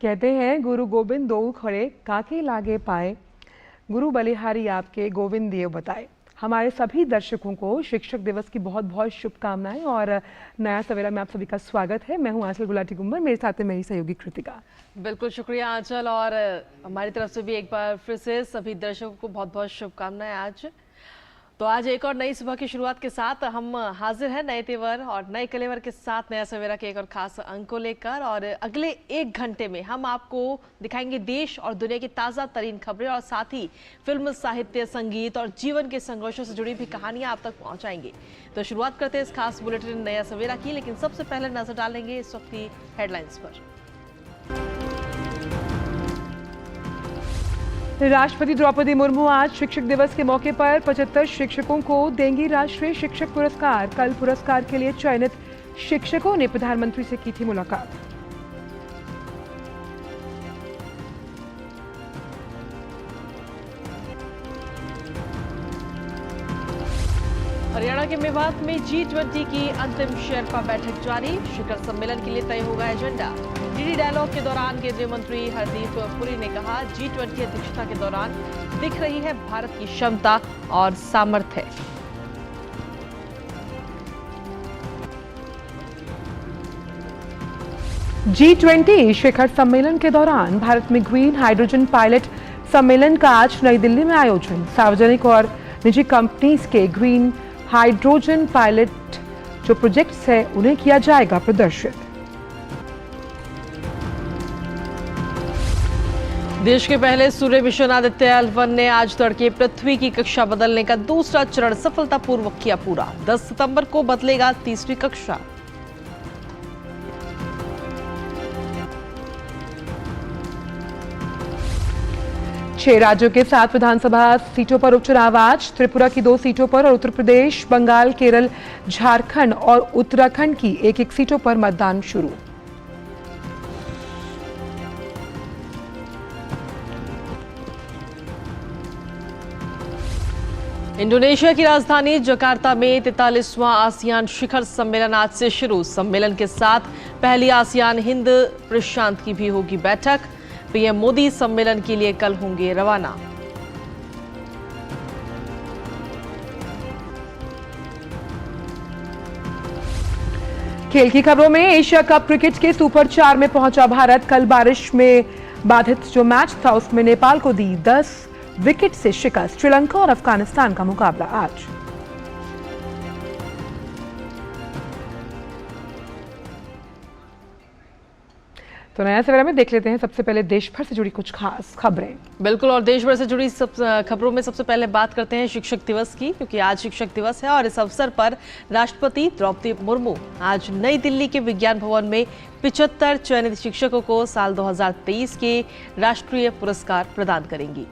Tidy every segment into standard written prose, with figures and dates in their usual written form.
कहते हैं गुरु गोविंद दो खड़े काके लागे पाए, गुरु बलिहारी आपके गोविंद देव बताए। हमारे सभी दर्शकों को शिक्षक दिवस की बहुत बहुत शुभकामनाएं और नया सवेरा में आप सभी का स्वागत है। मैं हूं आंचल गुलाटी गुम्बर, मेरे साथ है मेरी सहयोगी कृतिका। बिल्कुल शुक्रिया आंचल, और हमारी तरफ से भी एक बार फिर से सभी दर्शकों को बहुत बहुत शुभकामनाएं। आज एक और नई सुबह की शुरुआत के साथ हम हाजिर हैं नए तेवर और नए कलेवर के साथ नया सवेरा के एक और खास अंक को लेकर। और अगले एक घंटे में हम आपको दिखाएंगे देश और दुनिया की ताज़ा तरीन खबरें और साथ ही फिल्म, साहित्य, संगीत और जीवन के संघर्षों से जुड़ी भी कहानियां आप तक पहुंचाएंगे। तो शुरुआत करते हैं इस खास बुलेटिन नया सवेरा की, लेकिन सबसे पहले नजर डालेंगे इस वक्त की हेडलाइंस पर। राष्ट्रपति द्रौपदी मुर्मू आज शिक्षक दिवस के मौके पर 75 शिक्षकों को देंगी राष्ट्रीय शिक्षक पुरस्कार। कल पुरस्कार के लिए चयनित शिक्षकों ने प्रधानमंत्री से की थी मुलाकात। हरियाणा के मेवात में G20 की अंतिम शेरपा बैठक जारी। शिखर सम्मेलन के लिए तय होगा एजेंडा। डीडी डायलॉग के दौरान केंद्रीय मंत्री हरदीप पुरी ने कहा, G20 अध्यक्षता के दौरान दिख रही है भारत की क्षमता और सामर्थ्य। G20 शिखर सम्मेलन के दौरान भारत में ग्रीन हाइड्रोजन पायलट सम्मेलन का आज नई दिल्ली में आयोजन। सार्वजनिक और निजी कंपनीज के ग्रीन हाइड्रोजन पायलट जो प्रोजेक्ट्स है उन्हें किया जाएगा प्रदर्शित। देश के पहले सूर्य मिशन आदित्य L1 ने आज तड़के पृथ्वी की कक्षा बदलने का दूसरा चरण सफलतापूर्वक किया पूरा। 10 सितंबर को बदलेगा तीसरी कक्षा। छह राज्यों के 7 विधानसभा सीटों पर उपचुनाव आज। त्रिपुरा की 2 सीटों पर और उत्तर प्रदेश, बंगाल, केरल, झारखंड और उत्तराखंड की एक सीटों पर मतदान शुरू। इंडोनेशिया की राजधानी जकार्ता में 43वां आसियान शिखर सम्मेलन आज से शुरू। सम्मेलन के साथ पहली आसियान हिंद प्रशांत की भी होगी बैठक। पीएम मोदी सम्मेलन के लिए कल होंगे रवाना। खेल की खबरों में एशिया कप क्रिकेट के सुपर 4 में पहुंचा भारत। कल बारिश में बाधित जो मैच था उसमें नेपाल को दी 10 विकेट से शिकस्त। श्रीलंका और अफगानिस्तान का मुकाबला आज। तो नया सवेरा में देख लेते हैं सबसे पहले देश भर से जुड़ी कुछ खास खबरें। बिल्कुल, और देश भर से जुड़ी सब खबरों में सबसे पहले बात करते हैं शिक्षक दिवस की, क्योंकि आज शिक्षक दिवस है और इस अवसर पर राष्ट्रपति द्रौपदी मुर्मू आज नई दिल्ली के विज्ञान भवन में 75 चयनित शिक्षकों को साल 2023 के राष्ट्रीय पुरस्कार प्रदान करेंगी।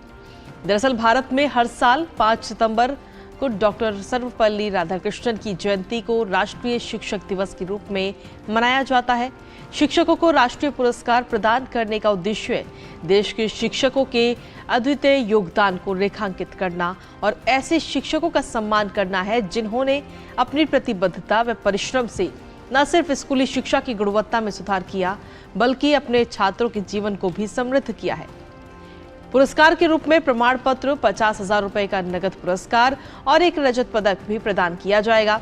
दरअसल भारत में हर साल 5 सितंबर को डॉक्टर सर्वपल्ली राधाकृष्णन की जयंती को राष्ट्रीय शिक्षक दिवस के रूप में मनाया जाता है। शिक्षकों को राष्ट्रीय पुरस्कार प्रदान करने का उद्देश्य देश के शिक्षकों के अद्वितीय योगदान को रेखांकित करना और ऐसे शिक्षकों का सम्मान करना है जिन्होंने अपनी प्रतिबद्धता व परिश्रम से न सिर्फ स्कूली शिक्षा की गुणवत्ता में सुधार किया, बल्कि अपने छात्रों के जीवन को भी समृद्ध किया है। पुरस्कार के रूप में प्रमाण पत्र, 50,000 रुपए का नगद पुरस्कार और एक रजत पदक भी प्रदान किया जाएगा।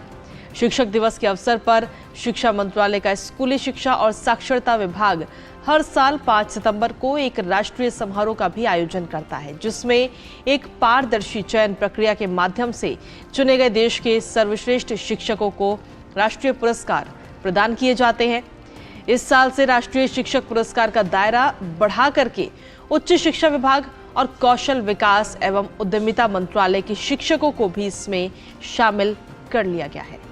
शिक्षक दिवस के अवसर पर शिक्षा मंत्रालय का स्कूली शिक्षा और साक्षरता विभाग हर साल 5 सितंबर को एक राष्ट्रीय समारोह का भी आयोजन करता है, जिसमें एक पारदर्शी चयन प्रक्रिया के माध्यम से चुने गए देश के सर्वश्रेष्ठ शिक्षकों को राष्ट्रीय पुरस्कार प्रदान किए जाते हैं। इस साल से राष्ट्रीय शिक्षक पुरस्कार का दायरा बढ़ा करके उच्च शिक्षा विभाग और कौशल विकास एवं उद्यमिता मंत्रालय के शिक्षकों को भी इसमें शामिल कर लिया गया है।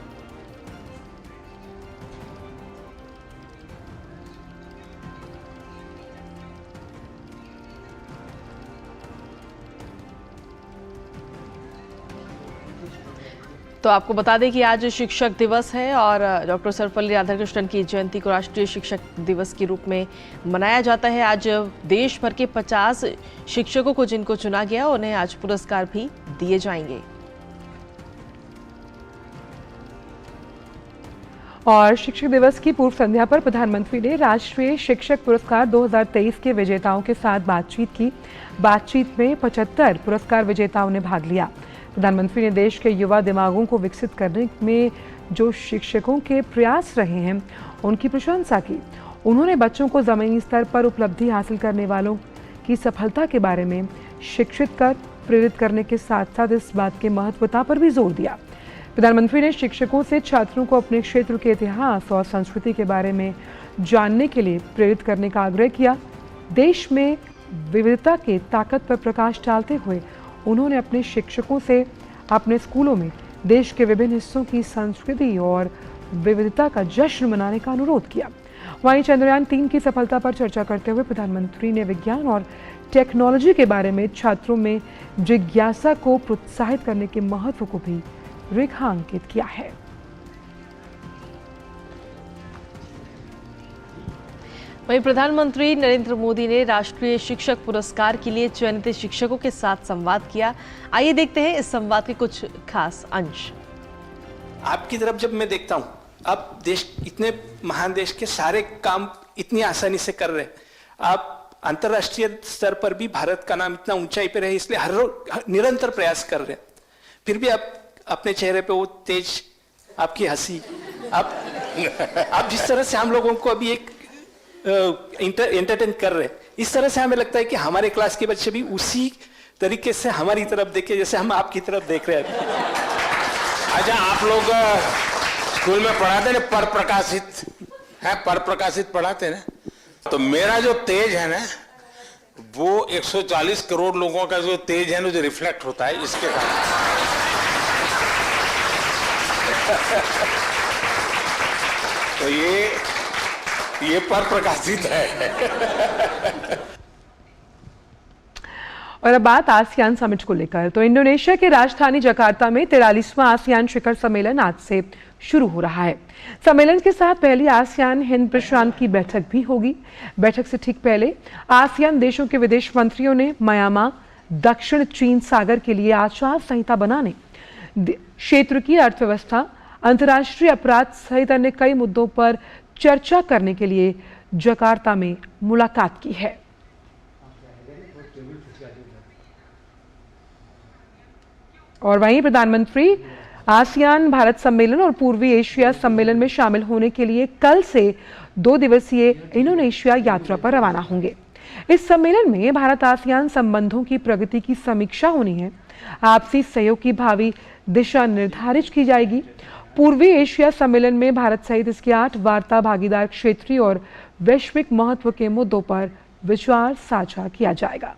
तो आपको बता दें कि आज शिक्षक दिवस है और डॉक्टर सर्वपल्ली राधाकृष्णन की जयंती को राष्ट्रीय शिक्षक दिवस के रूप में मनाया जाता है। आज देश भर के 50 शिक्षकों को जिनको चुना गया उन्हें आज पुरस्कार भी दिए जाएंगे। और शिक्षक दिवस की पूर्व संध्या पर प्रधानमंत्री ने राष्ट्रीय शिक्षक पुरस्कार 2023 के विजेताओं के साथ बातचीत की। बातचीत में 75 पुरस्कार विजेताओं ने भाग लिया। प्रधानमंत्री ने देश के युवा दिमागों को विकसित करने में जो शिक्षकों के प्रयास रहे हैं उनकी प्रशंसा की। उन्होंने बच्चों को जमीनी स्तर पर उपलब्धि हासिल करने वालों की सफलता के बारे में शिक्षित कर प्रेरित करने के साथ साथ इस बात के महत्वता पर भी जोर दिया। प्रधानमंत्री ने शिक्षकों से छात्रों को अपने क्षेत्र के इतिहास और संस्कृति के बारे में जानने के लिए प्रेरित करने का आग्रह किया। देश में विविधता के ताकत पर प्रकाश डालते हुए उन्होंने अपने शिक्षकों से अपने स्कूलों में देश के विभिन्न हिस्सों की संस्कृति और विविधता का जश्न मनाने का अनुरोध किया। वहीं चंद्रयान 3 की सफलता पर चर्चा करते हुए प्रधानमंत्री ने विज्ञान और टेक्नोलॉजी के बारे में छात्रों में जिज्ञासा को प्रोत्साहित करने के महत्व को भी रेखांकित किया है। वहीं प्रधानमंत्री नरेंद्र मोदी ने राष्ट्रीय शिक्षक पुरस्कार के लिए चयनित शिक्षकों के साथ संवाद किया। आइए देखते हैं इस संवाद के कुछ खास अंश। आपकी तरफ जब मैं देखता हूं, आप देश इतने महान देश के सारे काम इतनी आसानी से कर रहे हैं, आप अंतर्राष्ट्रीय स्तर पर भी भारत का नाम इतना ऊंचाई पे रहे, इसलिए हर रोज निरंतर प्रयास कर रहे हैं। फिर भी आप अपने चेहरे पे वो तेज, आपकी हंसी, आप जिस तरह से हम लोगों को अभी एक एंटरटेन कर रहे हैं, इस तरह से हमें लगता है कि हमारे क्लास के बच्चे भी उसी तरीके से हमारी तरफ देखे जैसे हम आपकी तरफ देख रहे हैं। अच्छा, आप लोग स्कूल में पढ़ाते ना, पर प्रकाशित है, पर प्रकाशित पढ़ाते ना, तो मेरा जो तेज है ना वो 140 करोड़ लोगों का जो तेज है ना, जो रिफ्लेक्ट होता है इसके कारण। तो ये पर प्रकाशित है। और अब बात आसियान समिट को लेकर, तो इंडोनेशिया के राजधानी जकार्ता में 43वां आसियान शिखर सम्मेलन आज से शुरू हो रहा है। सम्मेलन के साथ पहली आसियान हिंद प्रशांत की बैठक भी होगी। बैठक से ठीक पहले आसियान देशों के विदेश मंत्रियों ने म्यांमार, दक्षिण चीन सागर के लिए आचार संहिता बनाने, क्षेत्र की अर्थव्यवस्था, अंतर्राष्ट्रीय अपराध सहित अन्य कई मुद्दों पर चर्चा करने के लिए जकार्ता में मुलाकात की है। और वहीं प्रधानमंत्री आसियान भारत सम्मेलन और पूर्वी एशिया सम्मेलन में शामिल होने के लिए कल से 2 दिवसीय इंडोनेशिया यात्रा पर रवाना होंगे। इस सम्मेलन में भारत आसियान संबंधों की प्रगति की समीक्षा होनी है। आपसी सहयोग की भावी दिशा निर्धारित की जाएगी। पूर्वी एशिया सम्मेलन में भारत सहित इसके 8 वार्ता भागीदार क्षेत्रीय और वैश्विक महत्व के मुद्दों पर विचार साझा किया जाएगा।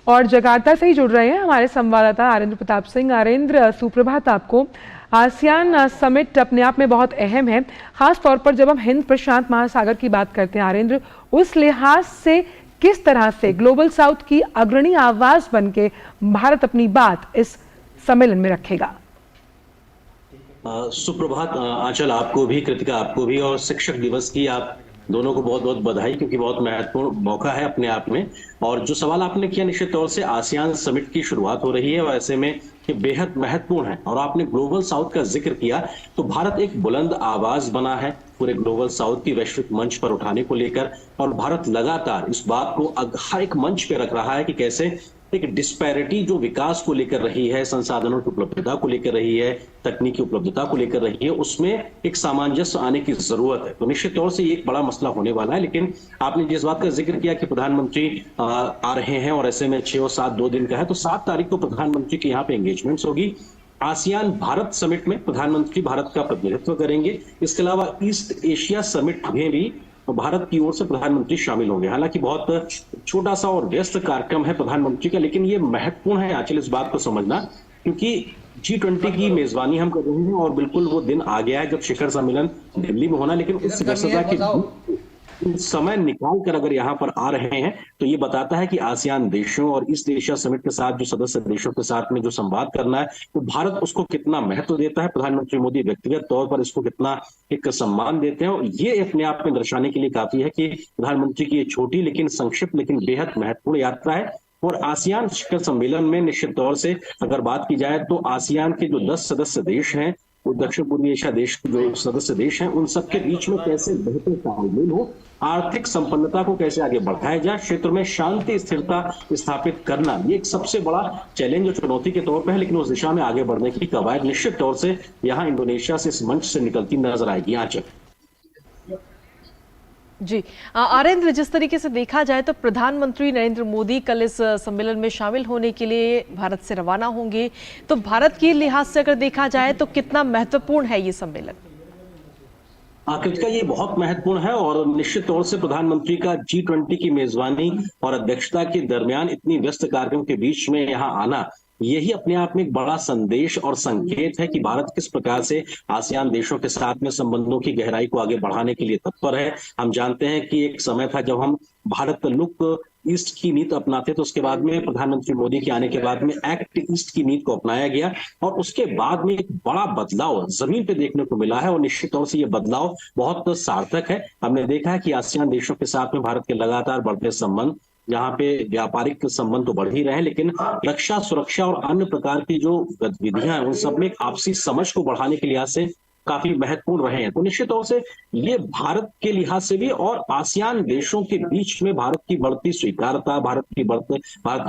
और जकार्ता से ही जुड़ रहे हैं हमारे संवाददाता आरेंद्र प्रताप सिंह। आरेंद्र, सुप्रभात आपको। आसियान समिट अपने आप में बहुत अहम है, खास तौर पर जब हम हिंद प्रशांत महासागर की बात करते हैं। आरेंद्र, उस लिहाज से किस तरह से ग्लोबल साउथ की अग्रणी आवाज बनके भारत अपनी बात इस सम्मेलन में रखेगा? सुप्रभात आंचल, आपको भी, कृतिका आपको भी, और शिक्षक दिवस की आप दोनों को बहुत बहुत बधाई, क्योंकि बहुत महत्वपूर्ण मौका है अपने आप में। और जो सवाल आपने किया, निश्चित तौर से आसियान समिट की शुरुआत हो रही है और ऐसे में ये बेहद महत्वपूर्ण है। और आपने ग्लोबल साउथ का जिक्र किया, तो भारत एक बुलंद आवाज बना है पूरे ग्लोबल साउथ की वैश्विक मंच पर उठाने को लेकर, और भारत लगातार इस बात को हर एक मंच पे रख रहा है कि कैसे एक डिस्पैरिटी जो विकास को लेकर रही है, संसाधनों की उपलब्धता को लेकर रही है, तकनीकी उपलब्धता को लेकर रही है, उसमें एक सामंजस्य आने की जरूरत है। तो निश्चित तौर से ये एक बड़ा मसला होने वाला है। लेकिन आपने जिस बात का जिक्र किया कि प्रधानमंत्री आ रहे हैं और ऐसे में 6 और 7 2 दिन का है, तो 7 तारीख को प्रधानमंत्री की यहाँ पे एंगेजमेंट्स होगी। आसियान भारत समिट में प्रधानमंत्री भारत का प्रतिनिधित्व करेंगे। इसके अलावा ईस्ट एशिया समिट में भी भारत की ओर से प्रधानमंत्री शामिल होंगे। हालांकि बहुत छोटा सा और व्यस्त कार्यक्रम है प्रधानमंत्री का, लेकिन ये महत्वपूर्ण है आंचल इस बात को समझना, क्योंकि G20 की मेजबानी हम कर रहे हैं और बिल्कुल वो दिन आ गया है जब शिखर सम्मेलन दिल्ली में होना। लेकिन उस व्यस्तता के समय निकाल कर अगर यहाँ पर आ रहे हैं, तो ये बताता है कि आसियान देशों और ईस्ट एशिया समिट के साथ जो सदस्य देशों के साथ में जो संवाद करना है, तो भारत उसको कितना महत्व देता है, प्रधानमंत्री मोदी व्यक्तिगत तौर पर इसको कितना एक सम्मान देते हैं। और ये अपने आप में दर्शाने के लिए काफी है कि प्रधानमंत्री की ये छोटी लेकिन संक्षिप्त लेकिन बेहद महत्वपूर्ण यात्रा है। और आसियान शिखर सम्मेलन में निश्चित तौर से अगर बात की जाए तो आसियान के जो 10 सदस्य देश हैं, वो दक्षिण पूर्वी एशिया देश जो सदस्य देश हैं, उन सबके बीच में कैसे बेहतर तालमेल हो, आर्थिक संपन्नता को कैसे आगे बढ़ाया जाए, क्षेत्र में शांति स्थिरता स्थापित करना, ये एक सबसे बड़ा चैलेंज और चुनौती के तौर पर है। लेकिन उस दिशा में आगे बढ़ने की कवायद निश्चित तौर से यहाँ इंडोनेशिया से इस मंच से निकलती नजर आएगी। आंचल जी आरेंद्र, जिस तरीके से देखा जाए तो प्रधानमंत्री नरेंद्र मोदी कल इस सम्मेलन में शामिल होने के लिए भारत से रवाना होंगे, तो भारत के लिहाज से अगर देखा जाए तो कितना महत्वपूर्ण है ये सम्मेलन? कृतिका, ये बहुत महत्वपूर्ण है और निश्चित तौर से प्रधानमंत्री का G20 की मेजबानी और अध्यक्षता के दरमियान इतनी व्यस्त कार्यक्रम के बीच में यहाँ आना, यही अपने आप में एक बड़ा संदेश और संकेत है कि भारत किस प्रकार से आसियान देशों के साथ में संबंधों की गहराई को आगे बढ़ाने के लिए तत्पर है। हम जानते हैं कि एक समय था जब हम भारत लुक ईस्ट की नीति अपनाते, तो उसके बाद में प्रधानमंत्री मोदी के आने के बाद में एक्ट ईस्ट की नीति को अपनाया गया और उसके बाद में एक बड़ा बदलाव जमीन पे देखने को मिला है और निश्चित तौर से ये बदलाव बहुत सार्थक है। हमने देखा है कि आसियान देशों के साथ में भारत के लगातार बढ़ते संबंध, यहाँ पे व्यापारिक संबंध तो बढ़ ही रहे हैं, लेकिन रक्षा, सुरक्षा और अन्य प्रकार की जो गतिविधियां हैं उन सब में आपसी समझ को बढ़ाने के लिहाज से काफी महत्वपूर्ण रहे हैं। तो निश्चित तौर से ये भारत के लिहाज से भी और आसियान देशों के बीच में भारत की बढ़ती स्वीकारता, भारत के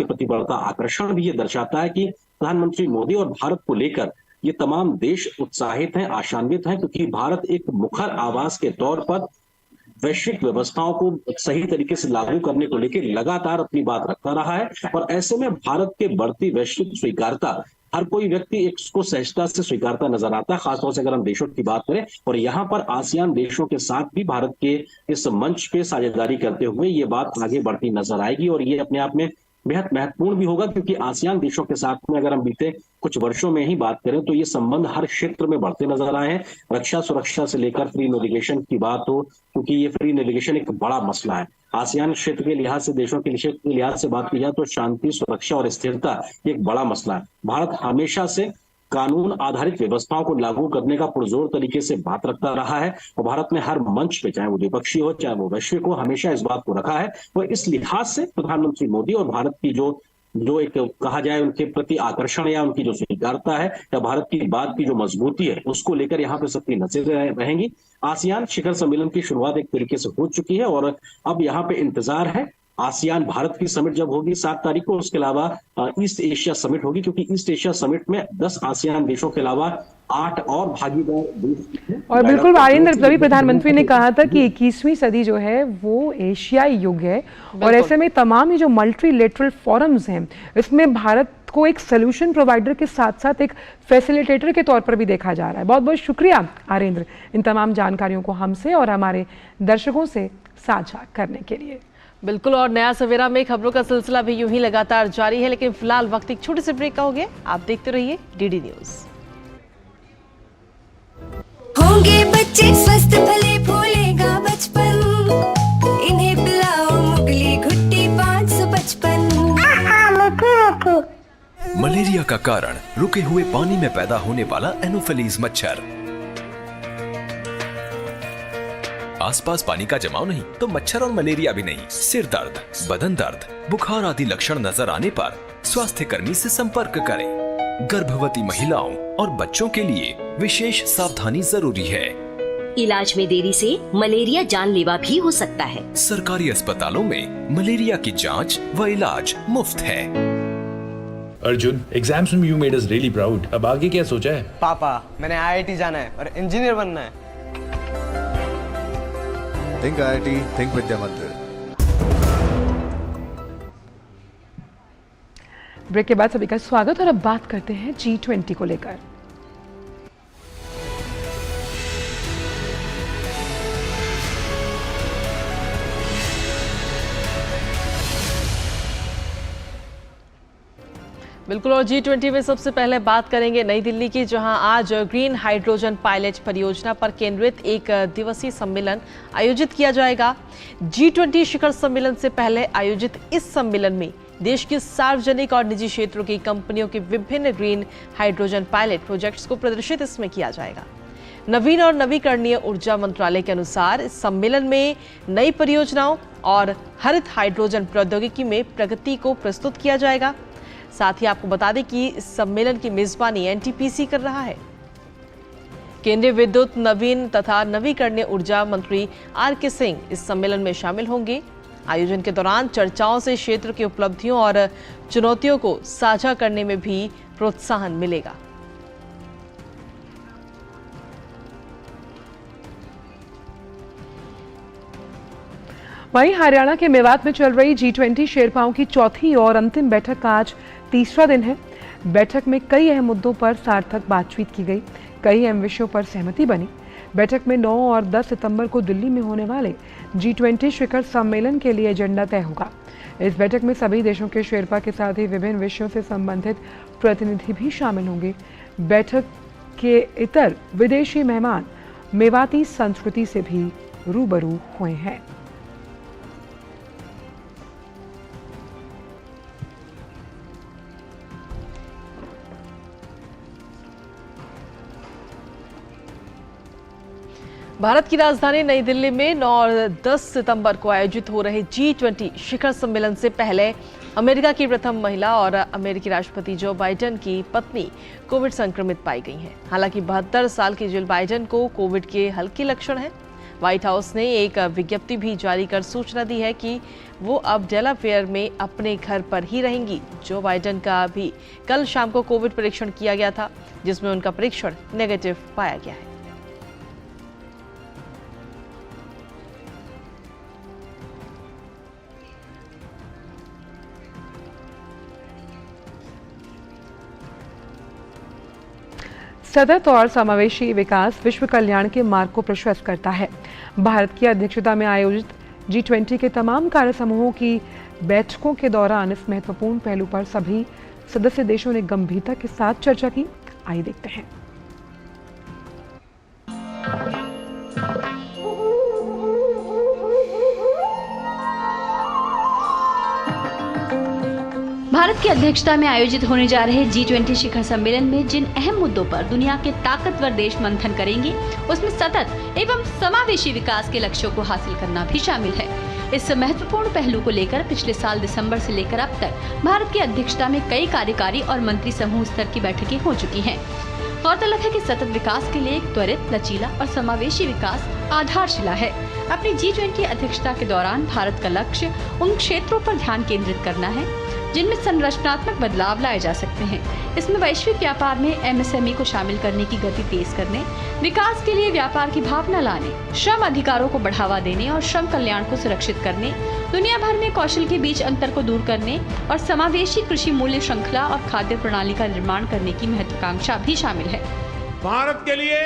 प्रति बढ़ता आकर्षण भी ये दर्शाता है कि प्रधानमंत्री मोदी और भारत को लेकर ये तमाम देश उत्साहित हैं, आशान्वित हैं, क्योंकि भारत एक मुखर आवाज के तौर पर वैश्विक व्यवस्थाओं को सही तरीके से लागू करने को लेकर लगातार अपनी बात रखता रहा है और ऐसे में भारत के बढ़ती वैश्विक स्वीकारता हर कोई व्यक्ति इसको सहजता से स्वीकारता नजर आता है, खासतौर से अगर हम देशों की बात करें। और यहाँ पर आसियान देशों के साथ भी भारत के इस मंच पे साझेदारी करते हुए ये बात आगे बढ़ती नजर आएगी और ये अपने आप में बेहद महत्वपूर्ण भी होगा, क्योंकि आसियान देशों के साथ में अगर हम बीते कुछ वर्षों में ही बात करें तो ये संबंध हर क्षेत्र में बढ़ते नजर आए हैं। रक्षा सुरक्षा से लेकर फ्री नेविगेशन की बात हो, क्योंकि ये फ्री नेविगेशन एक बड़ा मसला है। आसियान क्षेत्र के लिहाज से, देशों के लिहाज से बात की जाए तो शांति, सुरक्षा और स्थिरता एक बड़ा मसला है। भारत हमेशा से कानून आधारित व्यवस्थाओं को लागू करने का पुरजोर तरीके से बात रखता रहा है और भारत ने हर मंच पे, चाहे वो द्विपक्षीय हो चाहे वो वैश्विक हो, हमेशा इस बात को रखा है। और इस लिहाज से प्रधानमंत्री मोदी और भारत की जो एक कहा जाए उनके प्रति आकर्षण या उनकी जो स्वीकारता है या भारत की बात की जो मजबूती है, उसको लेकर यहाँ पे सबकी नजरें रहेंगी। आसियान शिखर सम्मेलन की शुरुआत एक तरीके से हो चुकी है और अब यहाँ पे इंतजार है आसियान भारत की समिट जब होगी 7 तारीख को, उसके अलावा ईस्ट एशिया समिट होगी, क्योंकि ईस्ट एशिया समिट में 10 आसियान देशों के अलावा 8 और भागीदार देश। और बिल्कुल आरिंदर, तभी प्रधानमंत्री ने कहा था कि 21वीं सदी जो है वो एशियाई युग है और ऐसे में तमाम ये जो मल्टीलेटरल फोरम्स हैं इसमें भारत को एक सोल्यूशन प्रोवाइडर के साथ साथ एक फैसिलिटेटर के तौर पर भी देखा जा रहा है। बहुत बहुत शुक्रिया आरिंदर इन तमाम जानकारियों को हमसे और हमारे दर्शकों से साझा करने के लिए। बिल्कुल, और नया सवेरा में खबरों का सिलसिला भी यूं ही लगातार जारी है, लेकिन फिलहाल वक्त एक छोटे से ब्रेक का हो गया। आप देखते रहिए डीडी न्यूज। होंगे बच्चे स्वस्थ भले भूलेगा बचपन, इन्हें पिलाओ मुगली घुट्टी 555। मलेरिया का कारण रुके हुए पानी में पैदा होने वाला एनोफिलीज मच्छर। आसपास पानी का जमाव नहीं तो मच्छर और मलेरिया भी नहीं। सिर दर्द, बदन दर्द, बुखार आदि लक्षण नजर आने पर स्वास्थ्य कर्मी से संपर्क करें। गर्भवती महिलाओं और बच्चों के लिए विशेष सावधानी जरूरी है। इलाज में देरी से मलेरिया जानलेवा भी हो सकता है। सरकारी अस्पतालों में मलेरिया की जांच व इलाज मुफ्त है। अर्जुन, एग्जाम्स में you made us really proud. अब आगे क्या सोचा है? पापा, मैंने IIT जाना है और इंजीनियर बनना है। Think IIT, think विद्या मंदिर। ब्रेक के बाद सभी का स्वागत और अब बात करते हैं G20 को लेकर। बिल्कुल, और G20 में सबसे पहले बात करेंगे नई दिल्ली की, जहां आज ग्रीन हाइड्रोजन पायलट परियोजना पर केंद्रित एक दिवसीय सम्मेलन आयोजित किया जाएगा। G20 शिखर सम्मेलन से पहले आयोजित इस सम्मेलन में देश की सार्वजनिक और निजी क्षेत्रों की कंपनियों के विभिन्न ग्रीन हाइड्रोजन पायलट प्रोजेक्ट्स को प्रदर्शित इसमें किया जाएगा। नवीन और नवीकरणीय ऊर्जा मंत्रालय के अनुसार इस सम्मेलन में नई परियोजनाओं और हरित हाइड्रोजन प्रौद्योगिकी में प्रगति को प्रस्तुत किया जाएगा। साथ ही आपको बता दें कि इस सम्मेलन की मेजबानी एनटीपीसी कर रहा है। केंद्रीय विद्युत, नवीन तथा नवीकरणीय ऊर्जा मंत्री आर.के. सिंह इस सम्मेलन में शामिल होंगे। आयोजन के दौरान चर्चाओं से क्षेत्र की उपलब्धियों और चुनौतियों को साझा करने में भी प्रोत्साहन मिलेगा। वहीं हरियाणा के मेवात में चल रही G20 शेरपाओं की चौथी और अंतिम बैठक का आज तीसरा दिन है। बैठक में कई अहम मुद्दों पर सार्थक बातचीत की गई, कई अहम विषयों पर सहमति बनी। बैठक में 9 और 10 सितंबर को दिल्ली में होने वाले G20 शिखर सम्मेलन के लिए एजेंडा तय होगा। इस बैठक में सभी देशों के शेरपा के साथ ही विभिन्न विषयों से संबंधित प्रतिनिधि भी शामिल होंगे। बैठक के इतर विदेशी मेहमान मेवाती संस्कृति से भी रूबरू हुए हैं। भारत की राजधानी नई दिल्ली में 9 और 10 सितंबर को आयोजित हो रहे G20 शिखर सम्मेलन से पहले अमेरिका की प्रथम महिला और अमेरिकी राष्ट्रपति जो बाइडेन की पत्नी कोविड संक्रमित पाई गई हैं। हालांकि 72 साल की जिल बाइडेन को कोविड के हल्के लक्षण हैं। व्हाइट हाउस ने एक विज्ञप्ति भी जारी कर सूचना दी है कि वो अब डेलावेयर में अपने घर पर ही रहेंगी। जो बाइडेन का भी कल शाम को कोविड परीक्षण किया गया था, जिसमें उनका परीक्षण नेगेटिव पाया गया है। सतत और समावेशी विकास विश्व कल्याण के मार्ग को प्रशस्त करता है। भारत की अध्यक्षता में आयोजित G20 के तमाम कार्य समूहों की बैठकों के दौरान इस महत्वपूर्ण पहलू पर सभी सदस्य देशों ने गंभीरता के साथ चर्चा की। आइए देखते हैं। भारत की अध्यक्षता में आयोजित होने जा रहे G20 शिखर सम्मेलन में जिन अहम मुद्दों पर दुनिया के ताकतवर देश मंथन करेंगे, उसमें सतत एवं समावेशी विकास के लक्ष्यों को हासिल करना भी शामिल है। इस महत्वपूर्ण पहलू को लेकर पिछले साल दिसंबर से लेकर अब तक भारत की अध्यक्षता में कई कार्यकारी और मंत्री समूह स्तर की बैठकें हो चुकी हैं। गौरतलब है कि सतत विकास के लिए एक त्वरित, लचीला और समावेशी विकास आधारशिला है। अपनी G20 अध्यक्षता के दौरान भारत का लक्ष्य उन क्षेत्रों पर ध्यान केंद्रित करना है जिनमें संरचनात्मक बदलाव लाए जा सकते हैं। इसमें वैश्विक व्यापार में MSME को शामिल करने की गति तेज करने, विकास के लिए व्यापार की भावना लाने, श्रम अधिकारों को बढ़ावा देने और श्रम कल्याण को सुरक्षित करने, दुनिया भर में कौशल के बीच अंतर को दूर करने और समावेशी कृषि मूल्य श्रृंखला और खाद्य प्रणाली का निर्माण करने की महत्वाकांक्षा भी शामिल है। भारत के लिए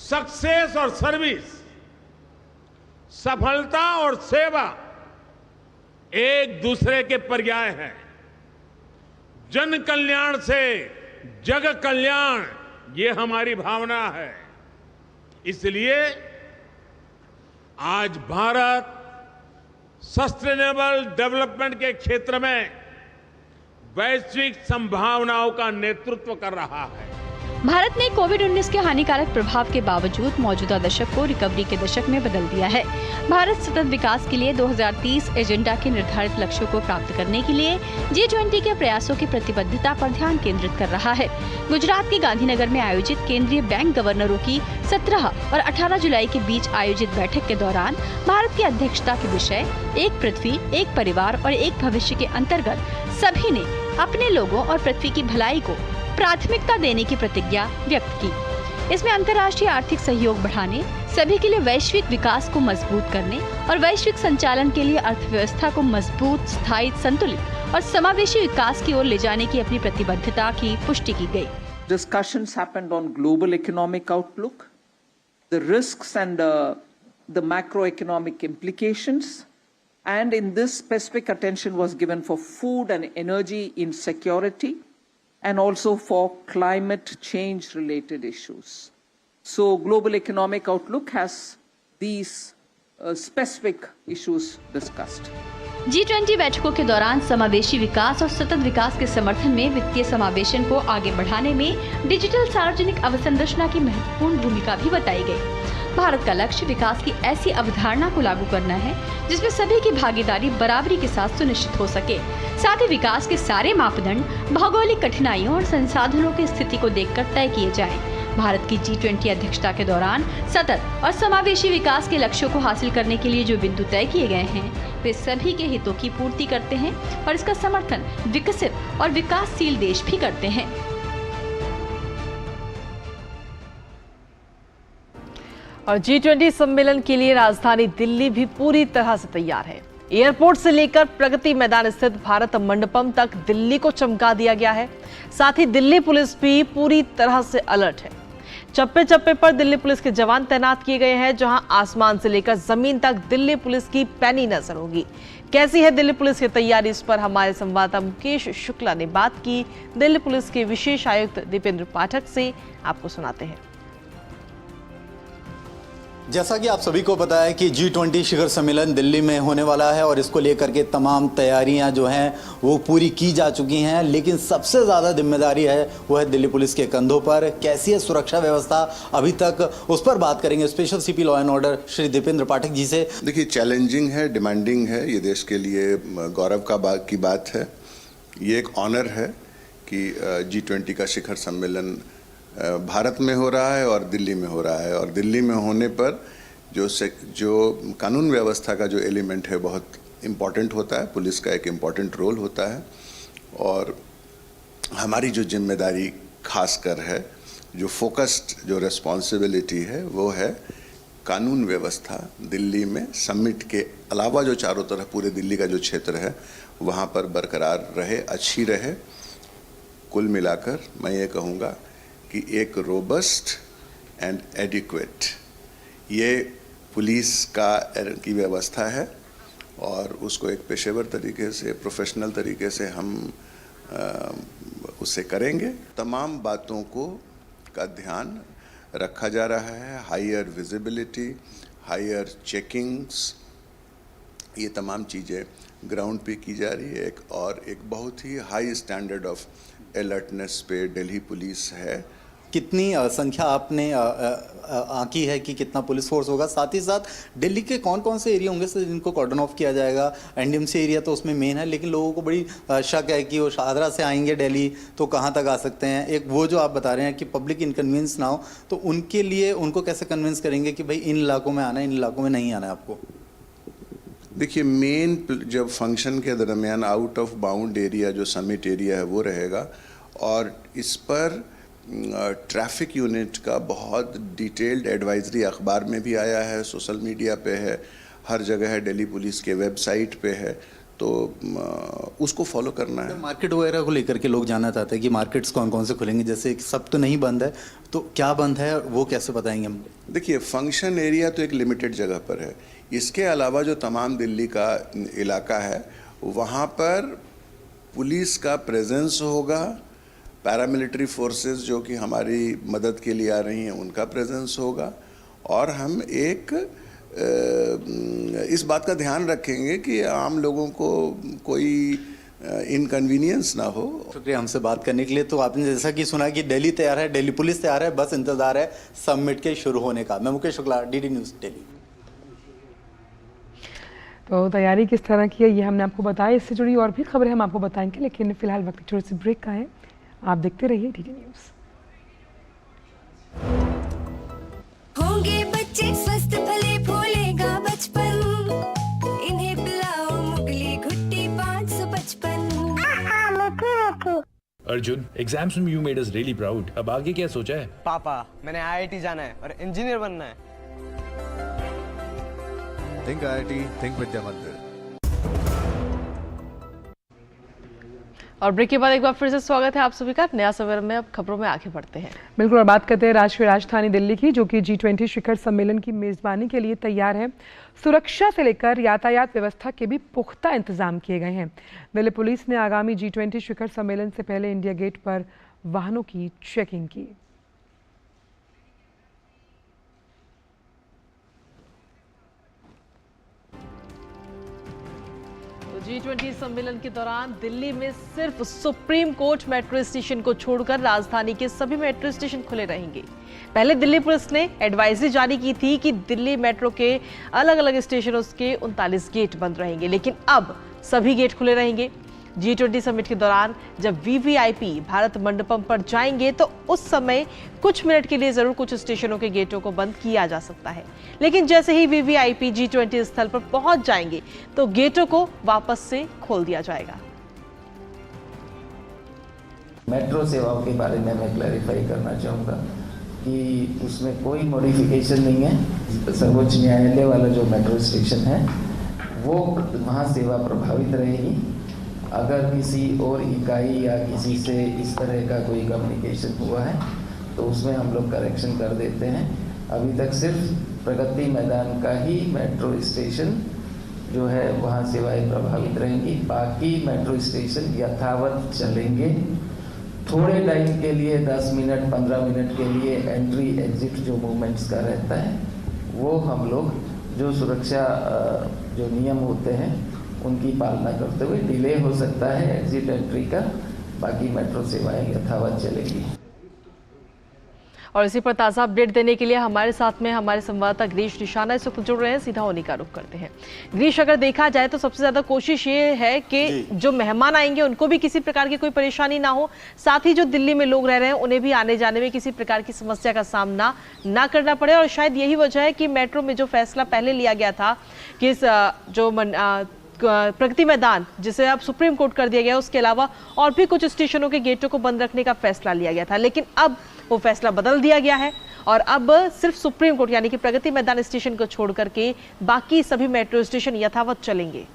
सक्सेस और सर्विस, सफलता और सेवा एक दूसरे के पर्याय हैं। जन कल्याण से जग कल्याण, ये हमारी भावना है। इसलिए आज भारत सस्टेनेबल डेवलपमेंट के क्षेत्र में वैश्विक संभावनाओं का नेतृत्व कर रहा है। भारत ने कोविड-19 के हानिकारक प्रभाव के बावजूद मौजूदा दशक को रिकवरी के दशक में बदल दिया है। भारत सतत विकास के लिए 2030 एजेंडा के निर्धारित लक्ष्यों को प्राप्त करने के लिए G20 के प्रयासों की प्रतिबद्धता पर ध्यान केंद्रित कर रहा है। गुजरात के गांधीनगर में आयोजित केंद्रीय बैंक गवर्नरों की 17 और 18 जुलाई के बीच आयोजित बैठक के दौरान भारत की अध्यक्षता के विषय एक पृथ्वी, एक परिवार और एक भविष्य के अंतर्गत सभी ने अपने लोगों और पृथ्वी की भलाई को प्राथमिकता देने की प्रतिज्ञा व्यक्त की। इसमें अंतर्राष्ट्रीय आर्थिक सहयोग बढ़ाने, सभी के लिए वैश्विक विकास को मजबूत करने और वैश्विक संचालन के लिए अर्थव्यवस्था को मजबूत, स्थायी, संतुलित और समावेशी विकास की ओर ले जाने की अपनी प्रतिबद्धता की पुष्टि की गई। Discussions happened on global economic outlook, the risks and the macroeconomic implications, and in this specific attention was given for food and energy insecurity, and also for climate change related issues. So global economic outlook has these specific issues discussed. G20 बैठकों के दौरान समावेशी विकास और सतत विकास के समर्थन में वित्तीय समावेशन को आगे बढ़ाने में डिजिटल सार्वजनिक अवसंरचना की महत्वपूर्ण भूमिका भी बताई गई। भारत का लक्ष्य विकास की ऐसी अवधारणा को लागू करना है जिसमें सभी की भागीदारी बराबरी के साथ सुनिश्चित हो सके। साथ ही विकास के सारे मापदंड भौगोलिक कठिनाइयों और संसाधनों की स्थिति को देखकर तय किए जाएं। भारत की G20 अध्यक्षता के दौरान सतत और समावेशी विकास के लक्ष्यों को हासिल करने के लिए जो बिंदु तय किए गए हैं वे सभी के हितों की पूर्ति करते हैं और इसका समर्थन विकसित और विकासशील देश भी करते हैं। और G20 सम्मेलन के लिए राजधानी दिल्ली भी पूरी तरह से तैयार है। एयरपोर्ट से लेकर प्रगति मैदान स्थित भारत मंडपम तक दिल्ली को चमका दिया गया है। साथ ही दिल्ली पुलिस भी पूरी तरह से अलर्ट है। चप्पे चप्पे पर दिल्ली पुलिस के जवान तैनात किए गए हैं, जहां आसमान से लेकर जमीन तक दिल्ली पुलिस की पैनी नजर होगी। कैसी है दिल्ली पुलिस की तैयारी, इस पर हमारे संवाददाता मुकेश शुक्ला ने बात की दिल्ली पुलिस के विशेष आयुक्त दीपेंद्र पाठक से। आपको सुनाते हैं। जैसा कि आप सभी को पता है कि G20 शिखर सम्मेलन दिल्ली में होने वाला है और इसको लेकर के तमाम तैयारियां जो हैं वो पूरी की जा चुकी हैं, लेकिन सबसे ज़्यादा जिम्मेदारी है वो है दिल्ली पुलिस के कंधों पर। कैसी है सुरक्षा व्यवस्था अभी तक, उस पर बात करेंगे special CP law and order Shri Dipendra Pathak ji से। देखिए, चैलेंजिंग है, डिमांडिंग है, ये देश के लिए गौरव की बात है। ये एक ऑनर है कि G20 का शिखर सम्मेलन भारत में हो रहा है और दिल्ली में हो रहा है। और दिल्ली में होने पर जो कानून व्यवस्था का जो एलिमेंट है बहुत इम्पॉर्टेंट होता है, पुलिस का एक इम्पॉर्टेंट रोल होता है। और हमारी जो जिम्मेदारी खासकर है, जो फोकस्ड जो रिस्पॉन्सिबिलिटी है, वो है कानून व्यवस्था दिल्ली में समिट के अलावा जो चारों तरफ पूरे दिल्ली का जो क्षेत्र है वहाँ पर बरकरार रहे, अच्छी रहे। कुल मिलाकर मैं ये कहूँगा कि एक रोबस्ट एंड एडिक्वेट ये पुलिस की व्यवस्था है और उसको एक पेशेवर तरीके से, प्रोफेशनल तरीके से हम उसे करेंगे। तमाम बातों का ध्यान रखा जा रहा है। हायर विजिबिलिटी, हायर चेकिंग्स, ये तमाम चीज़ें ग्राउंड पे की जा रही है। एक बहुत ही हाई स्टैंडर्ड ऑफ अलर्टनेस पे दिल्ली पुलिस है। कितनी संख्या आपने आंकी है कि कितना पुलिस फोर्स होगा? साथ ही साथ दिल्ली के कौन कौन से एरिया होंगे जिनको कॉर्डन ऑफ किया जाएगा? एनडीएमसी एरिया तो उसमें मेन है, लेकिन लोगों को बड़ी शक है कि वो शाहदरा से आएंगे दिल्ली तो कहाँ तक आ सकते हैं। एक वो जो आप बता रहे हैं कि पब्लिक इनकन्वीनियंस ना हो, तो उनके लिए उनको कैसे कन्विंस करेंगे कि भाई इन इलाकों में आना है, इन इलाकों में नहीं आना है आपको? देखिए, मेन जब फंक्शन के दरमियान आउट ऑफ बाउंड एरिया जो समिट एरिया है वो रहेगा। और इस पर ट्रैफिक यूनिट का बहुत डिटेल्ड एडवाइजरी अखबार में भी आया है, सोशल मीडिया पे है, हर जगह है, दिल्ली पुलिस के वेबसाइट पे है, तो उसको फॉलो करना है। मार्केट वगैरह को लेकर के लोग जानना चाहते हैं कि मार्केट्स कौन कौन से खुलेंगे, जैसे सब तो नहीं बंद है, तो क्या बंद है वो कैसे बताएंगे हम? देखिए, फंक्शन एरिया तो एक लिमिटेड जगह पर है। इसके अलावा जो तमाम दिल्ली का इलाका है वहाँ पर पुलिस का प्रेजेंस होगा, पैरामिलिट्री फोर्सेस जो कि हमारी मदद के लिए आ रही हैं उनका प्रेजेंस होगा। और हम इस बात का ध्यान रखेंगे कि आम लोगों को कोई इनकन्वीनियंस ना हो। शुक्रिया हमसे बात करने के लिए। तो आपने जैसा कि सुना कि दिल्ली तैयार है, दिल्ली पुलिस तैयार है, बस इंतजार है समिट के शुरू होने का। मैं मुकेश शुक्ला, DD न्यूज़ दिल्ली। तो तैयारी किस तरह की है ये हमने आपको बताया। इससे जुड़ी और भी खबरें हम आपको बताएंगे, लेकिन फिलहाल वक्त छोटे से ब्रेक का है। आप देखते रहिए DD न्यूज़। होंगे बच्चे स्वस्थ भले फूलेगा बचपन, इन्हें पिलाओ मुगली घुट्टी 555। अर्जुन, एग्जाम्स में you made us really proud. अब आगे क्या सोचा है? पापा, मैंने IIT जाना है और इंजीनियर बनना है। थिंक IIT, थिंक विद्या मंदिर। और ब्रेक के बाद एक बार फिर से स्वागत है आप सभी का नया सवेरा में। अब खबरों में आगे बढ़ते हैं। बिल्कुल, और बात करते हैं राष्ट्रीय राजधानी दिल्ली की, जो कि G20 शिखर सम्मेलन की मेजबानी के लिए तैयार है। सुरक्षा से लेकर यातायात व्यवस्था के भी पुख्ता इंतजाम किए गए हैं। दिल्ली पुलिस ने आगामी G20 शिखर सम्मेलन से पहले इंडिया गेट पर वाहनों की चेकिंग की। G20 सम्मेलन के दौरान दिल्ली में सिर्फ सुप्रीम कोर्ट मेट्रो स्टेशन को छोड़कर राजधानी के सभी मेट्रो स्टेशन खुले रहेंगे। पहले दिल्ली पुलिस ने एडवाइजरी जारी की थी कि दिल्ली मेट्रो के अलग अलग स्टेशनों के 39 गेट बंद रहेंगे, लेकिन अब सभी गेट खुले रहेंगे। G20 समिट के दौरान जब वीवीआईपी भारत मंडपम पर जाएंगे तो उस समय कुछ मिनट के लिए जरूर कुछ स्टेशनों के गेटों को बंद किया जा सकता है, लेकिन जैसे ही वीवीआईपी G20 स्थल पर पहुंच जाएंगे तो गेटों को वापस से खोल दिया जाएगा। मेट्रो सेवाओं के बारे में मैं क्लैरिफाई करना चाहूँगा कि उसमें कोई मॉडिफिकेशन नहीं है। सर्वोच्च न्यायालय वाला जो मेट्रो स्टेशन है वो वहाँ सेवा प्रभावित रहेगी। अगर किसी और इकाई या किसी से इस तरह का कोई कम्युनिकेशन हुआ है तो उसमें हम लोग करेक्शन कर देते हैं। अभी तक सिर्फ प्रगति मैदान का ही मेट्रो स्टेशन जो है वहाँ सेवाएं प्रभावित रहेंगी, बाकी मेट्रो स्टेशन यथावत चलेंगे। थोड़े टाइम के लिए 10 मिनट 15 मिनट के लिए एंट्री एग्जिट जो मूवमेंट्स का रहता है वो हम लोग जो सुरक्षा जो नियम होते हैं उनकी पालना करते हुए डिले हो सकता है एग्जिट एंट्री का, बाकी मेट्रो सेवाएं यथावत चलेगी। और इसी पर ताज़ा अपडेट देने के लिए हमारे साथ में हमारे संवाददाता गिरीश निशाना इस वक्त जुड़ रहे हैं। सीधा उन्हीं का रुख करते हैं। गिरीश, अगर देखा जाए तो सबसे ज्यादा कोशिश ये है कि जो मेहमान आएंगे उनको भी किसी प्रकार की कोई परेशानी ना हो, साथ ही जो दिल्ली में लोग रह रहे हैं उन्हें भी आने जाने में किसी प्रकार की समस्या का सामना ना करना पड़े। और शायद यही वजह है कि मेट्रो में जो फैसला पहले लिया गया था कि जो प्रगति मैदान जिसे अब सुप्रीम कोर्ट कर दिया गया, उसके अलावा और भी कुछ स्टेशनों के गेटों को बंद रखने का फैसला लिया गया था, लेकिन अब वो फैसला बदल दिया गया है और अब सिर्फ सुप्रीम कोर्ट यानी कि प्रगति मैदान स्टेशन को छोड़ करके बाकी सभी मेट्रो स्टेशन यथावत चलेंगे।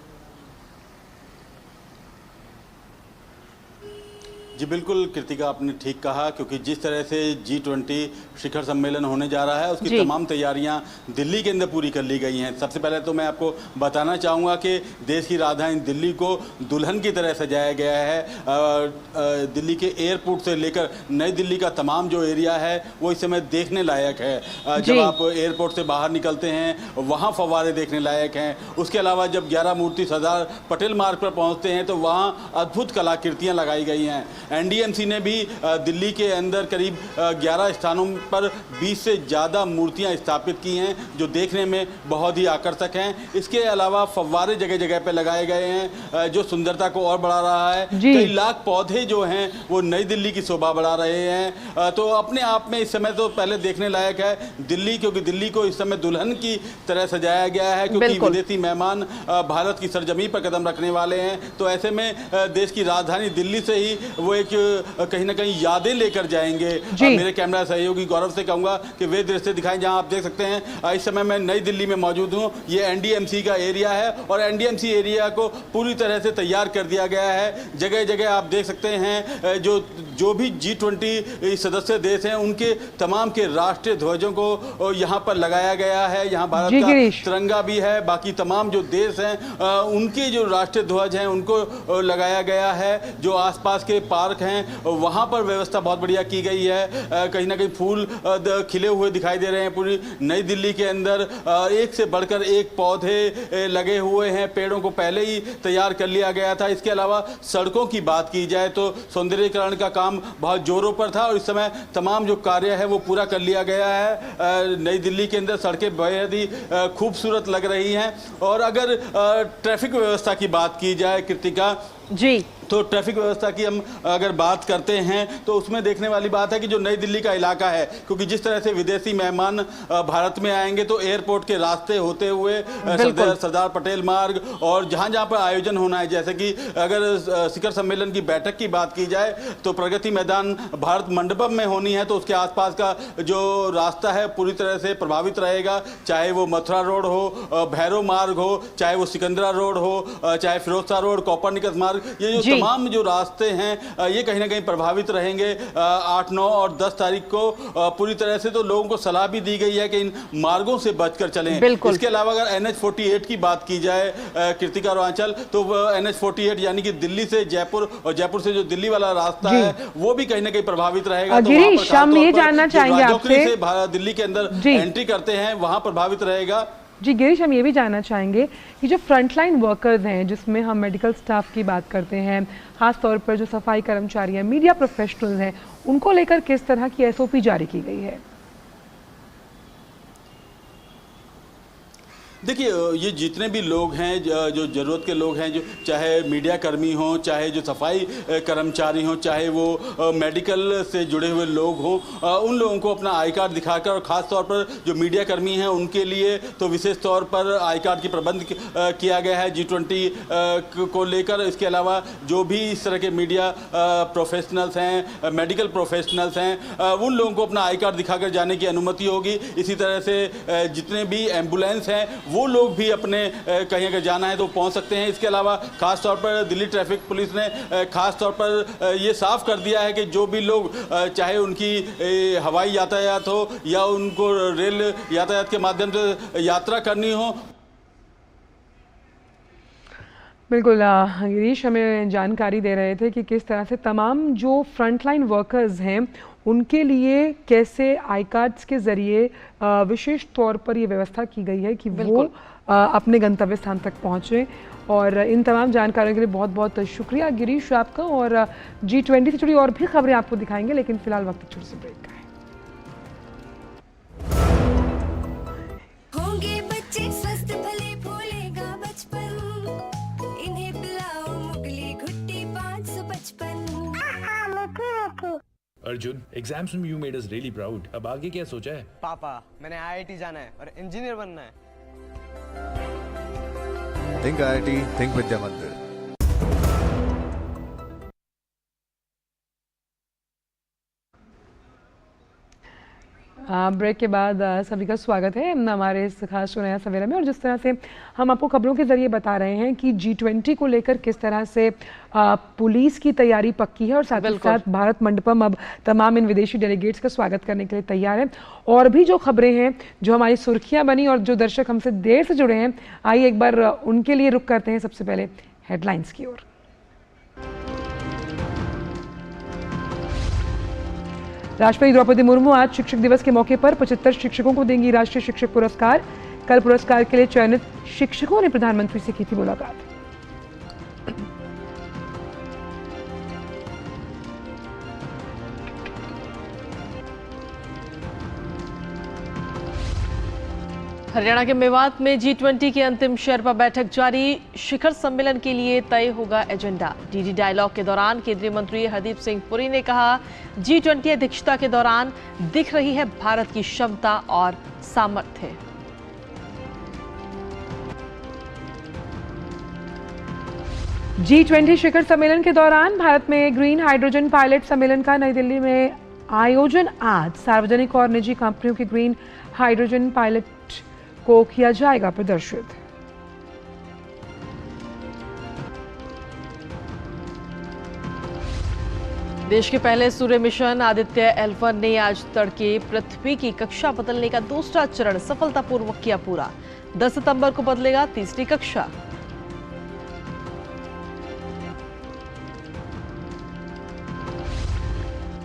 जी बिल्कुल कृतिका, आपने ठीक कहा, क्योंकि जिस तरह से G20 शिखर सम्मेलन होने जा रहा है उसकी तमाम तैयारियां दिल्ली के अंदर पूरी कर ली गई हैं। सबसे पहले तो मैं आपको बताना चाहूँगा कि देश की राजधानी दिल्ली को दुल्हन की तरह सजाया गया है। दिल्ली के एयरपोर्ट से लेकर नई दिल्ली का तमाम जो एरिया है वो इस समय देखने लायक है। जब आप एयरपोर्ट से बाहर निकलते हैं वहाँ फव्वारे देखने लायक हैं। उसके अलावा जब 11 मूर्ति सरदार पटेल मार्ग पर पहुँचते हैं तो वहाँ अद्भुत कलाकृतियाँ लगाई गई हैं। एनडीएमसी ने भी दिल्ली के अंदर करीब 11 स्थानों पर 20 से ज़्यादा मूर्तियां स्थापित की हैं जो देखने में बहुत ही आकर्षक हैं। इसके अलावा फव्वारे जगह जगह पे लगाए गए हैं जो सुंदरता को और बढ़ा रहा है। कई लाख पौधे जो हैं वो नई दिल्ली की शोभा बढ़ा रहे हैं। तो अपने आप में इस समय तो पहले देखने लायक है दिल्ली, क्योंकि दिल्ली को इस समय दुल्हन की तरह सजाया गया है, क्योंकि विदेशी मेहमान भारत की सरजमी पर कदम रखने वाले हैं। तो ऐसे में देश की राजधानी दिल्ली से ही वो एक कहीं ना कहीं यादें लेकर जाएंगे। मेरे कैमरा सहयोगी गौरव से कहूंगा कि वे दृश्य दिखाएं जहां आप देख सकते हैं। इस समय मैं नई दिल्ली में मौजूद हूं। ये एनडीएमसी का एरिया है और एनडीएमसी एरिया को पूरी तरह से तैयार कर दिया गया है। जगह जगह आप देख सकते हैं जो भी G20 सदस्य देश हैं उनके तमाम के राष्ट्रीय ध्वजों को यहाँ पर लगाया गया है। यहाँ भारत का तिरंगा भी है, बाकी तमाम जो देश हैं उनके जो राष्ट्रीय ध्वज हैं उनको लगाया गया है। जो आसपास के पार्क हैं वहाँ पर व्यवस्था बहुत बढ़िया की गई है। कहीं ना कहीं फूल खिले हुए दिखाई दे रहे हैं। पूरी नई दिल्ली के अंदर एक से बढ़कर एक पौधे लगे हुए हैं। पेड़ों को पहले ही तैयार कर लिया गया था। इसके अलावा सड़कों की बात की जाए तो सौंदर्यीकरण का काम बहुत जोरों पर था और इस समय तमाम जो कार्य है वो पूरा कर लिया गया है। नई दिल्ली के अंदर सड़कें बेहद ही खूबसूरत लग रही हैं। और अगर ट्रैफिक व्यवस्था की बात की जाए कृतिका जी, तो ट्रैफिक व्यवस्था की हम अगर बात करते हैं तो उसमें देखने वाली बात है कि जो नई दिल्ली का इलाका है, क्योंकि जिस तरह से विदेशी मेहमान भारत में आएंगे तो एयरपोर्ट के रास्ते होते हुए सरदार पटेल मार्ग और जहां जहां पर आयोजन होना है, जैसे कि अगर शिखर सम्मेलन की बैठक की बात की जाए तो प्रगति मैदान भारत मंडपम में होनी है तो उसके आसपास का जो रास्ता है पूरी तरह से प्रभावित रहेगा। चाहे वो मथुरा रोड हो, भैरव मार्ग हो, चाहे वो सिकंदरा रोड हो, चाहे फिरोजशाह रोड, कोपरनिकस मार्ग, ये जो तमाम जो रास्ते हैं ये कहीं ना कहीं प्रभावित रहेंगे। 8, 9 और 10 तारीख को पूरी तरह से तो लोगों को सलाह भी दी गई है कि इन मार्गों से बचकर चलें। इसके अलावा अगर NH48 की बात की जाए कृतिका और आंचल, तो NH48 यानी कि दिल्ली से जयपुर और जयपुर से जो दिल्ली वाला रास्ता है वो भी कहीं ना कहीं प्रभावित रहेगा। तो हम ये जानना चाहेंगे आपसे, दिल्ली के अंदर एंट्री करते हैं वहां प्रभावित रहेगा। जी गिरीश, हम ये भी जानना चाहेंगे कि जो फ्रंटलाइन वर्कर्स हैं, जिसमें हम मेडिकल स्टाफ की बात करते हैं, खास तौर पर जो सफाई कर्मचारी हैं, मीडिया प्रोफेशनल्स हैं, उनको लेकर किस तरह की एसओपी जारी की गई है? देखिए, ये जितने भी लोग हैं, जो ज़रूरत के लोग हैं, जो चाहे मीडिया कर्मी हों, चाहे जो सफाई कर्मचारी हों, चाहे वो मेडिकल से जुड़े हुए लोग हों, उन लोगों को अपना आई कार्ड दिखाकर, और ख़ास तौर पर जो मीडिया कर्मी हैं उनके लिए तो विशेष तौर पर आई कार्ड की प्रबंध किया गया है G20 को लेकर। इसके अलावा जो भी इस तरह के मीडिया प्रोफेशनल्स हैं, मेडिकल प्रोफेशनल्स हैं, उन लोगों को अपना आई कार्ड दिखाकर जाने की अनुमति होगी। इसी तरह से जितने भी एम्बुलेंस हैं वो लोग भी अपने कहीं अगर जाना है तो पहुंच सकते हैं। इसके अलावा खास तौर पर दिल्ली ट्रैफिक पुलिस ने खास तौर पर ये साफ कर दिया है कि जो भी लोग चाहे उनकी हवाई यातायात हो या उनको रेल यातायात के माध्यम से यात्रा करनी हो। बिल्कुल गिरीश हमें जानकारी दे रहे थे कि किस तरह से तमाम जो फ्रंटलाइन वर्कर्स हैं उनके लिए कैसे आई कार्ड्स के ज़रिए विशेष तौर पर ये व्यवस्था की गई है कि वो अपने गंतव्य स्थान तक पहुँचें। और इन तमाम जानकारियों के लिए बहुत बहुत शुक्रिया गिरीश आपका। और G20 से जुड़ी और भी खबरें आपको दिखाएंगे, लेकिन फिलहाल वक्त छोटे से ब्रेक का है। होंगे बच्चे स्वस्थ भले भूलेगा बचपन, इन्हें पिलाओ मुगली घुट्टी 555। अर्जुन, एग्जाम्स में you made us really proud. अब आगे क्या सोचा है? पापा, मैंने IIT जाना है और इंजीनियर बनना है। थिंक IIT, थिंक विद्या मंदिर। ब्रेक के बाद सभी का स्वागत है हमारे इस खास शो नया सवेरा में। और जिस तरह से हम आपको खबरों के जरिए बता रहे हैं कि G20 को लेकर किस तरह से पुलिस की तैयारी पक्की है और साथ ही साथ भारत मंडपम अब तमाम इन विदेशी डेलीगेट्स का स्वागत करने के लिए तैयार है। और भी जो खबरें हैं, जो हमारी सुर्खियां बनी और जो दर्शक हमसे देर से जुड़े हैं, आइए एक बार उनके लिए रुख करते हैं सबसे पहले हेडलाइंस की ओर। राष्ट्रपति द्रौपदी मुर्मू आज शिक्षक दिवस के मौके पर 75 शिक्षकों को देंगी राष्ट्रीय शिक्षक पुरस्कार। कल पुरस्कार के लिए चयनित शिक्षकों ने प्रधानमंत्री से की थी मुलाकात। हरियाणा के मेवात में G20 की अंतिम शेरपा बैठक जारी। शिखर सम्मेलन के लिए तय होगा एजेंडा। डीडी डायलॉग के दौरान केंद्रीय मंत्री हरदीप सिंह पुरी ने कहा, G20 अध्यक्षता के दौरान दिख रही है भारत की क्षमता और सामर्थ्य। G20 शिखर सम्मेलन के दौरान भारत में ग्रीन हाइड्रोजन पायलट सम्मेलन का नई दिल्ली में आयोजन। आज सार्वजनिक और निजी कंपनियों के ग्रीन हाइड्रोजन पायलट को किया जाएगा प्रदर्शित। देश के पहले सूर्य मिशन आदित्य L1 ने आज तड़के पृथ्वी की कक्षा बदलने का दूसरा चरण सफलतापूर्वक किया पूरा। 10 सितंबर को बदलेगा तीसरी कक्षा।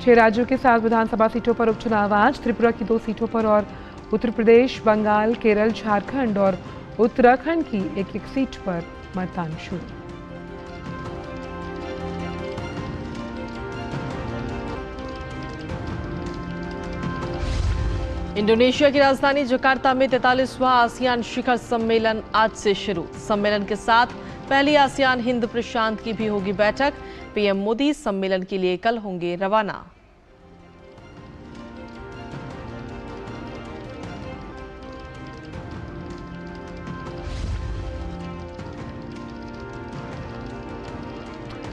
छह राज्यों के 7 विधानसभा सीटों पर उपचुनाव आज। त्रिपुरा की 2 सीटों पर और उत्तर प्रदेश, बंगाल, केरल, झारखंड और उत्तराखंड की एक सीट पर मतदान शुरू। इंडोनेशिया की राजधानी जकार्ता में 43वां आसियान शिखर सम्मेलन आज से शुरू। सम्मेलन के साथ पहली आसियान हिंद प्रशांत की भी होगी बैठक। पीएम मोदी सम्मेलन के लिए कल होंगे रवाना।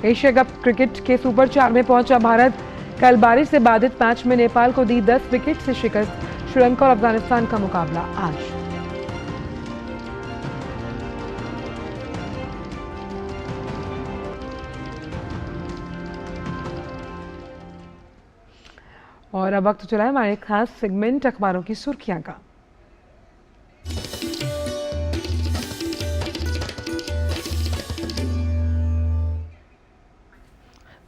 एशिया कप क्रिकेट के सुपर 4 में पहुंचा भारत। कल बारिश से बाधित मैच में नेपाल को दी 10 विकेट से शिकस्त। श्रीलंका और अफगानिस्तान का मुकाबला आज। और अब वक्त चला है हमारे खास सेगमेंट अखबारों की सुर्खियां का।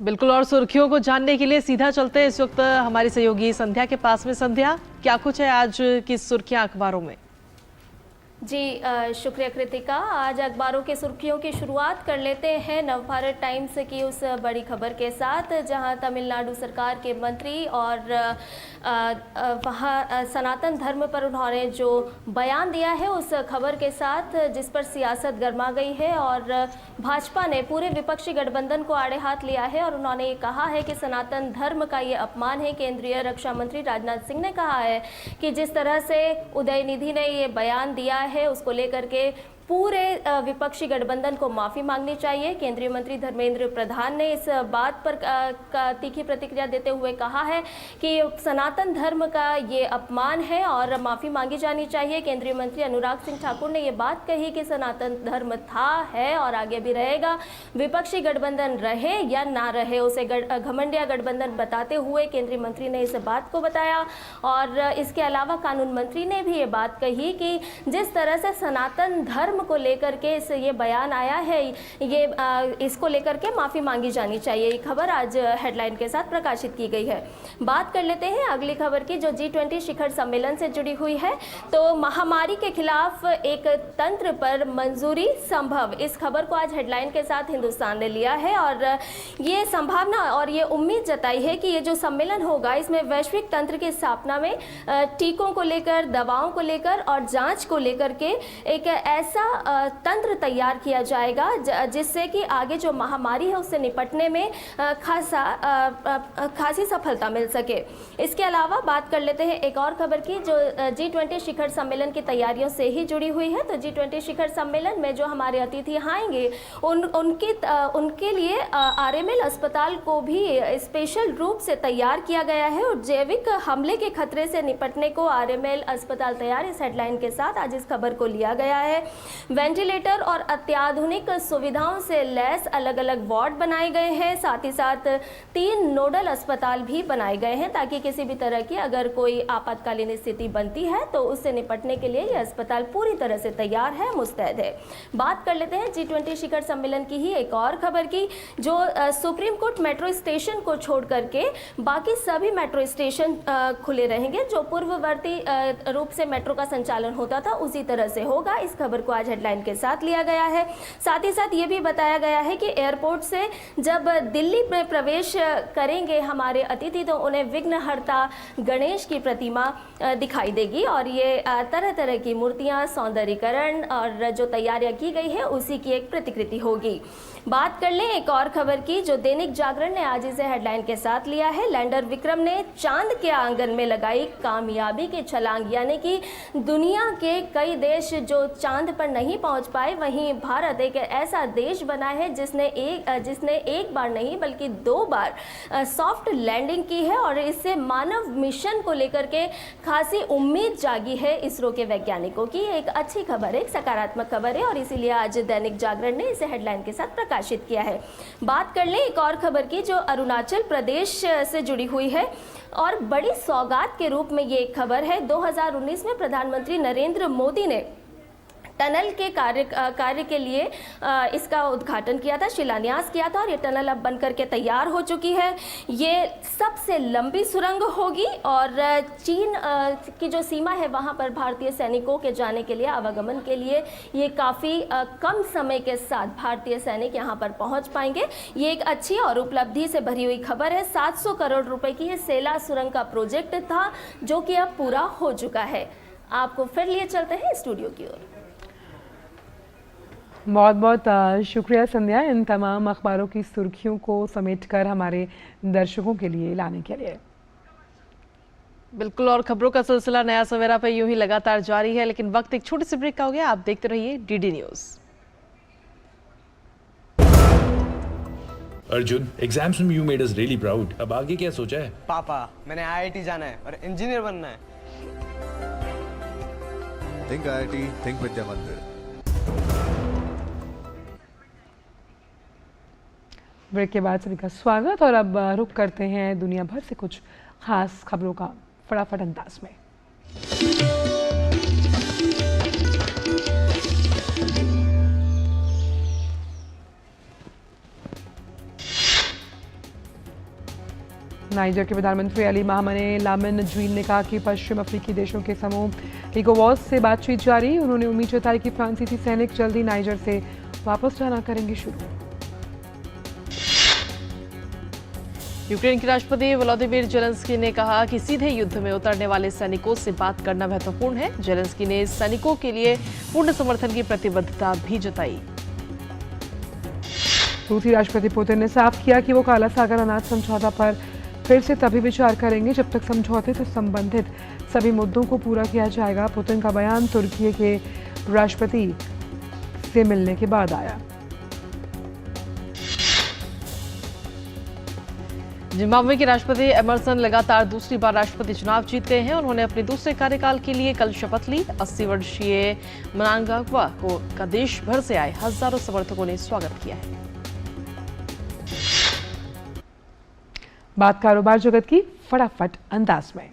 बिल्कुल, और सुर्खियों को जानने के लिए सीधा चलते हैं इस वक्त हमारी सहयोगी संध्या के पास में। संध्या, क्या कुछ है आज की सुर्खियां अखबारों में? जी शुक्रिया कृतिका। आज अखबारों के सुर्खियों की शुरुआत कर लेते हैं नवभारत टाइम्स की उस बड़ी खबर के साथ, जहां तमिलनाडु सरकार के मंत्री और वहां सनातन धर्म पर उन्होंने जो बयान दिया है उस खबर के साथ, जिस पर सियासत गर्मा गई है और भाजपा ने पूरे विपक्षी गठबंधन को आड़े हाथ लिया है और उन्होंने ये कहा है कि सनातन धर्म का ये अपमान है। केंद्रीय रक्षा मंत्री राजनाथ सिंह ने कहा है कि जिस तरह से उदयनिधि ने ये बयान दिया है उसको लेकर के पूरे विपक्षी गठबंधन को माफ़ी मांगनी चाहिए। केंद्रीय मंत्री धर्मेंद्र प्रधान ने इस बात पर तीखी प्रतिक्रिया देते हुए कहा है कि सनातन धर्म का ये अपमान है और माफ़ी मांगी जानी चाहिए। केंद्रीय मंत्री अनुराग सिंह ठाकुर ने ये बात कही कि सनातन धर्म था, है और आगे भी रहेगा। विपक्षी गठबंधन रहे या ना रहे, उसे घमंडिया गठबंधन बताते हुए केंद्रीय मंत्री ने इस बात को बताया। और इसके अलावा कानून मंत्री ने भी ये बात कही कि जिस तरह से सनातन धर्म को लेकर के ये बयान आया है, ये इसको लेकर के माफ़ी मांगी जानी चाहिए। ये खबर आज हेडलाइन के साथ प्रकाशित की गई है। बात कर लेते हैं अगली खबर की, जो G20 शिखर सम्मेलन से जुड़ी हुई है। तो महामारी के खिलाफ एक तंत्र पर मंजूरी संभव, इस खबर को आज हेडलाइन के साथ हिंदुस्तान ने लिया है और ये संभावना और ये उम्मीद जताई है कि ये जो सम्मेलन होगा इसमें वैश्विक तंत्र की स्थापना में टीकों को लेकर, दवाओं को लेकर और जांच को लेकर के एक ऐसा तंत्र तैयार किया जाएगा जिससे कि आगे जो महामारी है उससे निपटने में खासी सफलता मिल सके। इसके अलावा बात कर लेते हैं एक और खबर की, जो G20 शिखर सम्मेलन की तैयारियों से ही जुड़ी हुई है। तो G20 शिखर सम्मेलन में जो हमारे अतिथि आएंगे उनके लिए RML अस्पताल को भी स्पेशल रूप से तैयार किया गया है और जैविक हमले के खतरे से निपटने को RML अस्पताल तैयार, इस हेडलाइन के साथ आज इस खबर को लिया गया है। वेंटिलेटर और अत्याधुनिक सुविधाओं से लैस अलग अलग वार्ड बनाए गए हैं, साथ ही साथ 3 नोडल अस्पताल भी बनाए गए हैं ताकि किसी भी तरह की अगर कोई आपातकालीन स्थिति बनती है तो उससे निपटने के लिए यह अस्पताल पूरी तरह से तैयार है, मुस्तैद है। बात कर लेते हैं G20 शिखर सम्मेलन की ही एक और खबर की, जो सुप्रीम कोर्ट मेट्रो स्टेशन को छोड़ करके बाकी सभी मेट्रो स्टेशन खुले रहेंगे। जो पूर्ववर्ती रूप से मेट्रो का संचालन होता था उसी तरह से होगा। इस खबर को आज हेडलाइन के साथ लिया गया है। साथ ही साथ ये भी बताया गया है कि एयरपोर्ट से जब दिल्ली में प्रवेश करेंगे हमारे अतिथि तो उन्हें विघ्नहर्ता गणेश की प्रतिमा दिखाई देगी और ये तरह तरह की मूर्तियां, सौंदर्यीकरण और जो तैयारियां की गई है उसी की एक प्रतिकृति होगी। बात कर लें एक और खबर की, जो दैनिक जागरण ने आज इसे हेडलाइन के साथ लिया है। लैंडर विक्रम ने चांद के आंगन में लगाई कामयाबी की छलांग, यानी कि दुनिया के कई देश जो चांद पर नहीं पहुंच पाए, वहीं भारत एक ऐसा देश बना है जिसने एक बार नहीं बल्कि 2 बार सॉफ्ट लैंडिंग की है और इससे मानव मिशन को लेकर के खासी उम्मीद जागी है इसरो के वैज्ञानिकों की। एक अच्छी खबर है, एक सकारात्मक खबर है और इसीलिए आज दैनिक जागरण ने इसे हेडलाइन के साथ प्रकाशित किया है। बात कर लें एक और खबर की, जो अरुणाचल प्रदेश से जुड़ी हुई है और बड़ी सौगात के रूप में ये एक खबर है। 2019 में प्रधानमंत्री नरेंद्र मोदी ने टनल के कार्य के लिए इसका उद्घाटन किया था, शिलान्यास किया था और ये टनल अब बनकर के तैयार हो चुकी है। ये सबसे लंबी सुरंग होगी और चीन की जो सीमा है वहाँ पर भारतीय सैनिकों के जाने के लिए, आवागमन के लिए ये काफ़ी कम समय के साथ भारतीय सैनिक यहाँ पर पहुँच पाएंगे। ये एक अच्छी और उपलब्धि से भरी हुई खबर है। 700 करोड़ रुपए की ये सेला सुरंग का प्रोजेक्ट था जो कि अब पूरा हो चुका है। आपको फिर लिए चलते हैं स्टूडियो की ओर। बहुत बहुत शुक्रिया संध्या, इन तमाम अखबारों की सुर्खियों को समेटकर हमारे दर्शकों के लिए लाने के लिए। बिल्कुल, और खबरों का सिलसिला नया सवेरा पे यूं ही लगातार जारी है, लेकिन वक्त एक छोटी सी ब्रेक का हो गया। आप देखते रहिए DD न्यूज़। अर्जुन, एग्जाम्स में you made us really proud. अब आगे क्या सोचा है? पापा, मैंने IIT जाना है और इंजीनियर बनना है। Think IIT, think विद्या मंदिर। ब्रेक के बाद सभी का स्वागत और अब रुक करते हैं दुनिया भर से कुछ खास खबरों का फटाफट अंदाज में। नाइजर के प्रधानमंत्री अली मोहम्मद लामिन ज्वीन ने कहा कि पश्चिम अफ्रीकी देशों के समूह इकोवॉस से बातचीत जारी, उन्होंने उम्मीद जताई कि फ्रांसीसी सैनिक जल्दी नाइजर से वापस जाना करेंगे शुरू। यूक्रेन के राष्ट्रपति वोलोदिमीर जेलेंस्की ने कहा कि सीधे युद्ध में उतरने वाले सैनिकों से बात करना महत्वपूर्ण है। जेलेंस्की ने सैनिकों के लिए पूर्ण समर्थन की प्रतिबद्धता भी जताई। रूसी राष्ट्रपति पुतिन ने साफ किया कि वो काला सागर अनाज समझौता पर फिर से तभी विचार करेंगे जब तक समझौते से संबंधित सभी मुद्दों को पूरा किया जाएगा। पुतिन का बयान तुर्की के राष्ट्रपति से मिलने के बाद आया। जिम्बाब्वे के राष्ट्रपति एमरसन लगातार दूसरी बार राष्ट्रपति चुनाव जीत गए हैं। उन्होंने अपने दूसरे कार्यकाल के लिए कल शपथ ली। 80 वर्षीय मनांगाग्वा का देश भर से आए हजारों समर्थकों ने स्वागत किया है। बात कारोबार जगत की फटाफट अंदाज में।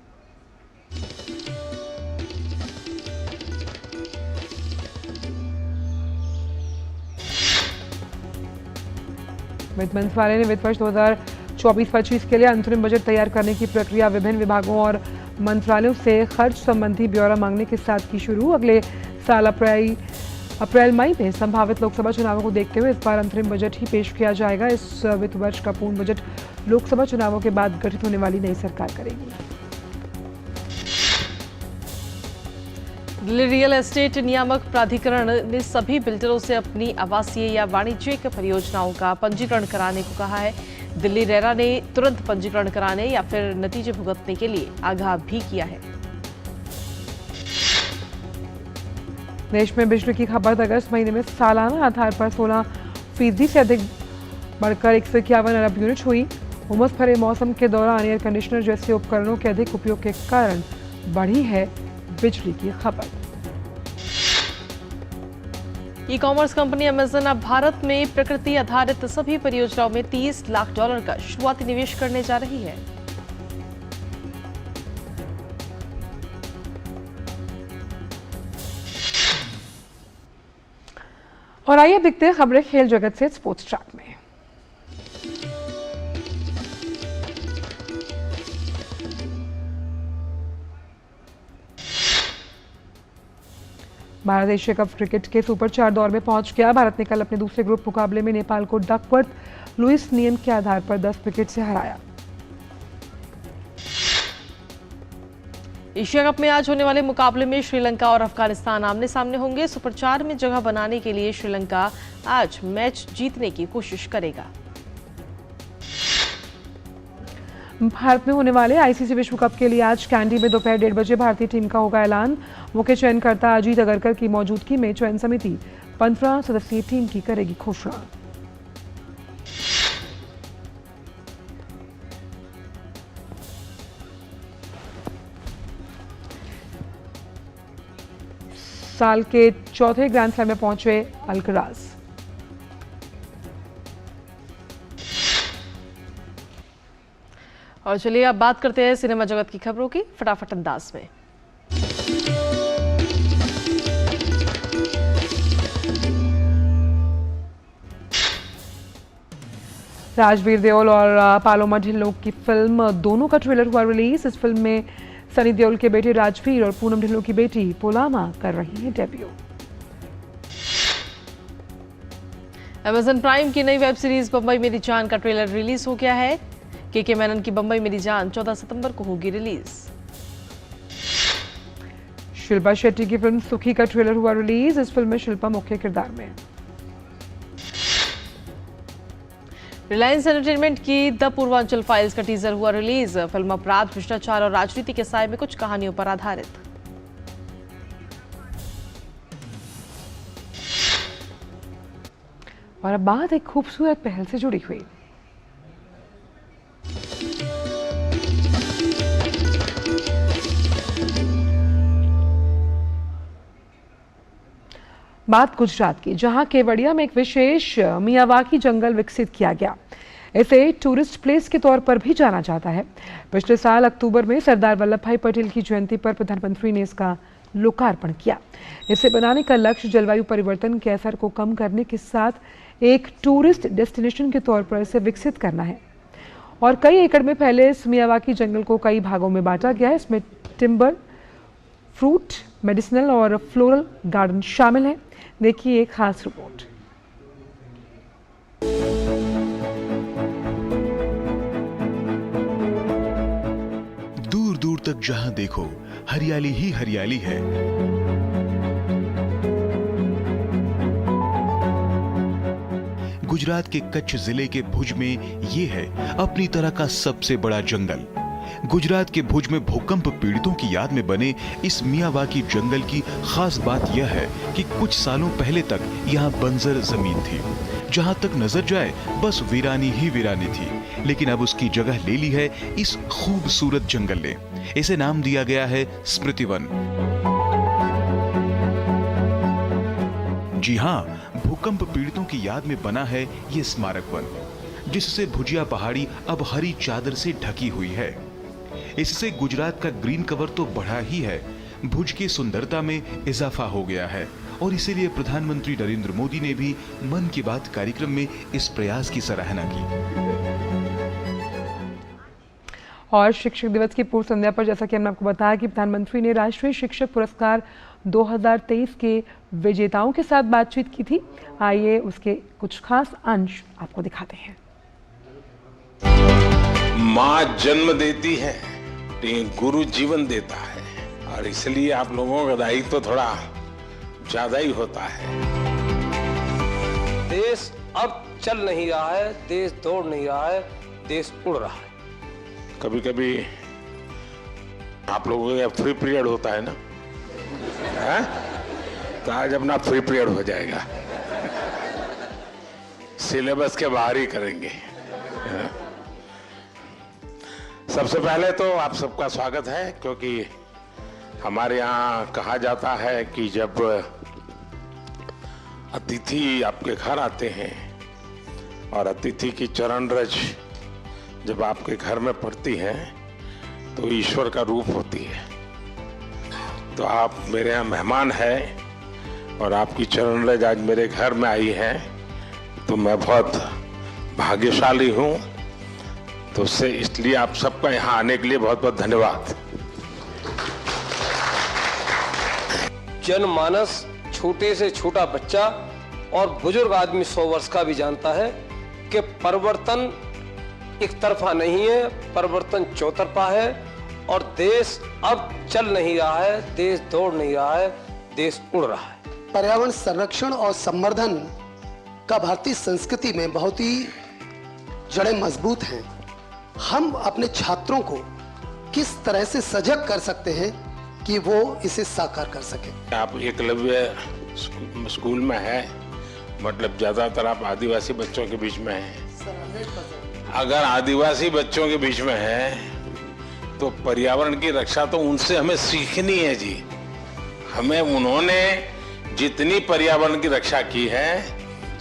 वित्त मंत्रालय ने वित्त वर्ष 2024-25 के लिए अंतरिम बजट तैयार करने की प्रक्रिया विभिन्न विभागों और मंत्रालयों से खर्च संबंधी ब्यौरा मांगने के साथ की शुरू। अगले साल अप्रैल मई में संभावित लोकसभा चुनावों को देखते हुए इस बार अंतरिम बजट ही पेश किया जाएगा। इस वित्त वर्ष का पूर्ण बजट लोकसभा चुनावों के बाद गठित होने वाली नई सरकार करेगी। दिल्ली रियल एस्टेट नियामक प्राधिकरण ने सभी बिल्डरों से अपनी आवासीय या वाणिज्यिक परियोजनाओं का पंजीकरण कराने को कहा है। दिल्ली रेरा ने तुरंत पंजीकरण कराने या फिर नतीजे भुगतने के लिए आगाह भी किया है। देश में बिजली की खपत अगस्त महीने में सालाना आधार पर 16% से अधिक बढ़कर 151 अरब यूनिट हुई। उमस भरे मौसम के दौरान एयर कंडीशनर जैसे उपकरणों के अधिक उपयोग के कारण बढ़ी है बिजली की खपत। ई कॉमर्स कंपनी अमेजन अब भारत में प्रकृति आधारित सभी परियोजनाओं में $30 लाख का शुरुआती निवेश करने जा रही है। और आइए देखते हैं खबरें खेल जगत से स्पोर्ट्स ट्रैक में। भारत एशिया कप क्रिकेट के सुपर 4 दौर में पहुंच गया। भारत ने कल अपने दूसरे ग्रुप मुकाबले में नेपाल को डकवर्थ लुइस नियम के आधार पर 10 विकेट से हराया। एशिया कप में आज होने वाले मुकाबले में श्रीलंका और अफगानिस्तान आमने सामने होंगे। सुपर 4 में जगह बनाने के लिए श्रीलंका आज मैच जीतने की कोशिश करेगा। भारत में होने वाले आईसीसी विश्व कप के लिए आज कैंडी में दोपहर 1:30 बजे भारतीय टीम का होगा ऐलान। मुख्य चयनकर्ता अजीत अगरकर की मौजूदगी में चयन समिति 15 सदस्यीय टीम की करेगी घोषणा। साल के चौथे ग्रैंड स्लैम में पहुंचे अल्कराज। और चलिए अब बात करते हैं सिनेमा जगत की खबरों की फटाफट अंदाज में। राजवीर देओल और पालोमा ढिल्लों की फिल्म दोनों का ट्रेलर हुआ रिलीज। इस फिल्म में सनी देओल के बेटे राजवीर और पूनम ढिल्लों की बेटी पोलामा कर रही है डेब्यू। अमेजन प्राइम की नई वेब सीरीज बम्बई मेरी जान का ट्रेलर रिलीज हो गया है। के मेनन की बम्बई मेरी जान 14 सितंबर को होगी रिलीज। शिल्पा शेट्टी की फिल्म सुखी का ट्रेलर हुआ रिलीज। इस फिल्म में शिल्पा मुख्य किरदार में। रिलायंस एंटरटेनमेंट की द पूर्वांचल फाइल्स का टीजर हुआ रिलीज। फिल्म अपराध, भ्रष्टाचार और राजनीति के साए में कुछ कहानियों पर आधारित। और अब बात एक खूबसूरत पहल से जुड़ी हुई। बात गुजरात की, जहां केवड़िया में एक विशेष मियावाकी जंगल विकसित किया गया। इसे टूरिस्ट प्लेस के तौर पर भी जाना जाता है। पिछले साल अक्टूबर में सरदार वल्लभ भाई पटेल की जयंती पर प्रधानमंत्री ने इसका लोकार्पण किया। इसे बनाने का लक्ष्य जलवायु परिवर्तन के असर को कम करने के साथ एक टूरिस्ट डेस्टिनेशन के तौर पर इसे विकसित करना है। और कई एकड़ में फैले इस मियावाकी जंगल को कई भागों में बांटा गया है। इसमें टिम्बर, फ्रूट, मेडिसिनल और फ्लोरल गार्डन शामिल हैं। देखिए एक खास रिपोर्ट। दूर दूर तक जहां देखो हरियाली ही हरियाली है। गुजरात के कच्छ जिले के भुज में ये है अपनी तरह का सबसे बड़ा जंगल। गुजरात के भुज में भूकंप पीड़ितों की याद में बने इस मियावाकी जंगल की खास बात यह है कि कुछ सालों पहले तक यहाँ बंजर जमीन थी, जहाँ तक नजर जाए बस वीरानी ही वीरानी थी, लेकिन अब उसकी जगह ले ली है इस खूबसूरत जंगल ने। इसे नाम दिया गया है स्मृति वन। जी हाँ, भूकंप पीड़ितों की याद में बना है ये स्मारक वन, जिससे भुजिया पहाड़ी अब हरी चादर से ढकी हुई है। इससे गुजरात का ग्रीन कवर तो बढ़ा ही है, भुज की सुंदरता में इजाफा हो गया है और इसीलिए प्रधानमंत्री नरेंद्र मोदी ने भी मन की बात कार्यक्रम में इस प्रयास की सराहना की। और शिक्षक दिवस की पूर्व संध्या पर जैसा कि हमने आपको बताया कि प्रधानमंत्री ने राष्ट्रीय शिक्षक पुरस्कार 2023 के विजेताओं के साथ बातचीत की थी। आइए उसके कुछ खास अंश आपको दिखाते हैं। माँ जन्म देती है, गुरु जीवन देता है, और इसलिए आप लोगों का दायित्व तो थोड़ा ज्यादा ही होता है। देश अब चल नहीं रहा है, देश दौड़ नहीं रहा है, देश उड़ रहा है। कभी कभी आप लोगों का फ्री पीरियड होता है ना, है? तो आज अपना फ्री पीरियड हो जाएगा, सिलेबस के बाहर ही करेंगे। सबसे पहले तो आप सबका स्वागत है, क्योंकि हमारे यहाँ कहा जाता है कि जब अतिथि आपके घर आते हैं और अतिथि की चरण रज जब आपके घर में पड़ती है तो ईश्वर का रूप होती है। तो आप मेरे यहाँ मेहमान हैं और आपकी चरण रज आज मेरे घर में आई है, तो मैं बहुत भाग्यशाली हूँ। तो उससे इसलिए आप सबका यहाँ आने के लिए बहुत बहुत धन्यवाद। जनमानस, छोटे से छोटा बच्चा और बुजुर्ग आदमी 100 वर्ष का भी जानता है कि परिवर्तन एक तरफा नहीं है, परिवर्तन चौतरफा है। और देश अब चल नहीं रहा है, देश दौड़ नहीं रहा है, देश उड़ रहा है। पर्यावरण संरक्षण और संवर्धन का भारतीय संस्कृति में बहुत ही जड़ें मजबूत हैं। हम अपने छात्रों को किस तरह से सजग कर सकते हैं कि वो इसे साकार कर सके। आप एकलव्य स्कूल में है, मतलब ज्यादातर आप आदिवासी बच्चों के बीच में हैं। अगर आदिवासी बच्चों के बीच में है तो पर्यावरण की रक्षा तो उनसे हमें सीखनी है जी। हमें उन्होंने जितनी पर्यावरण की रक्षा की है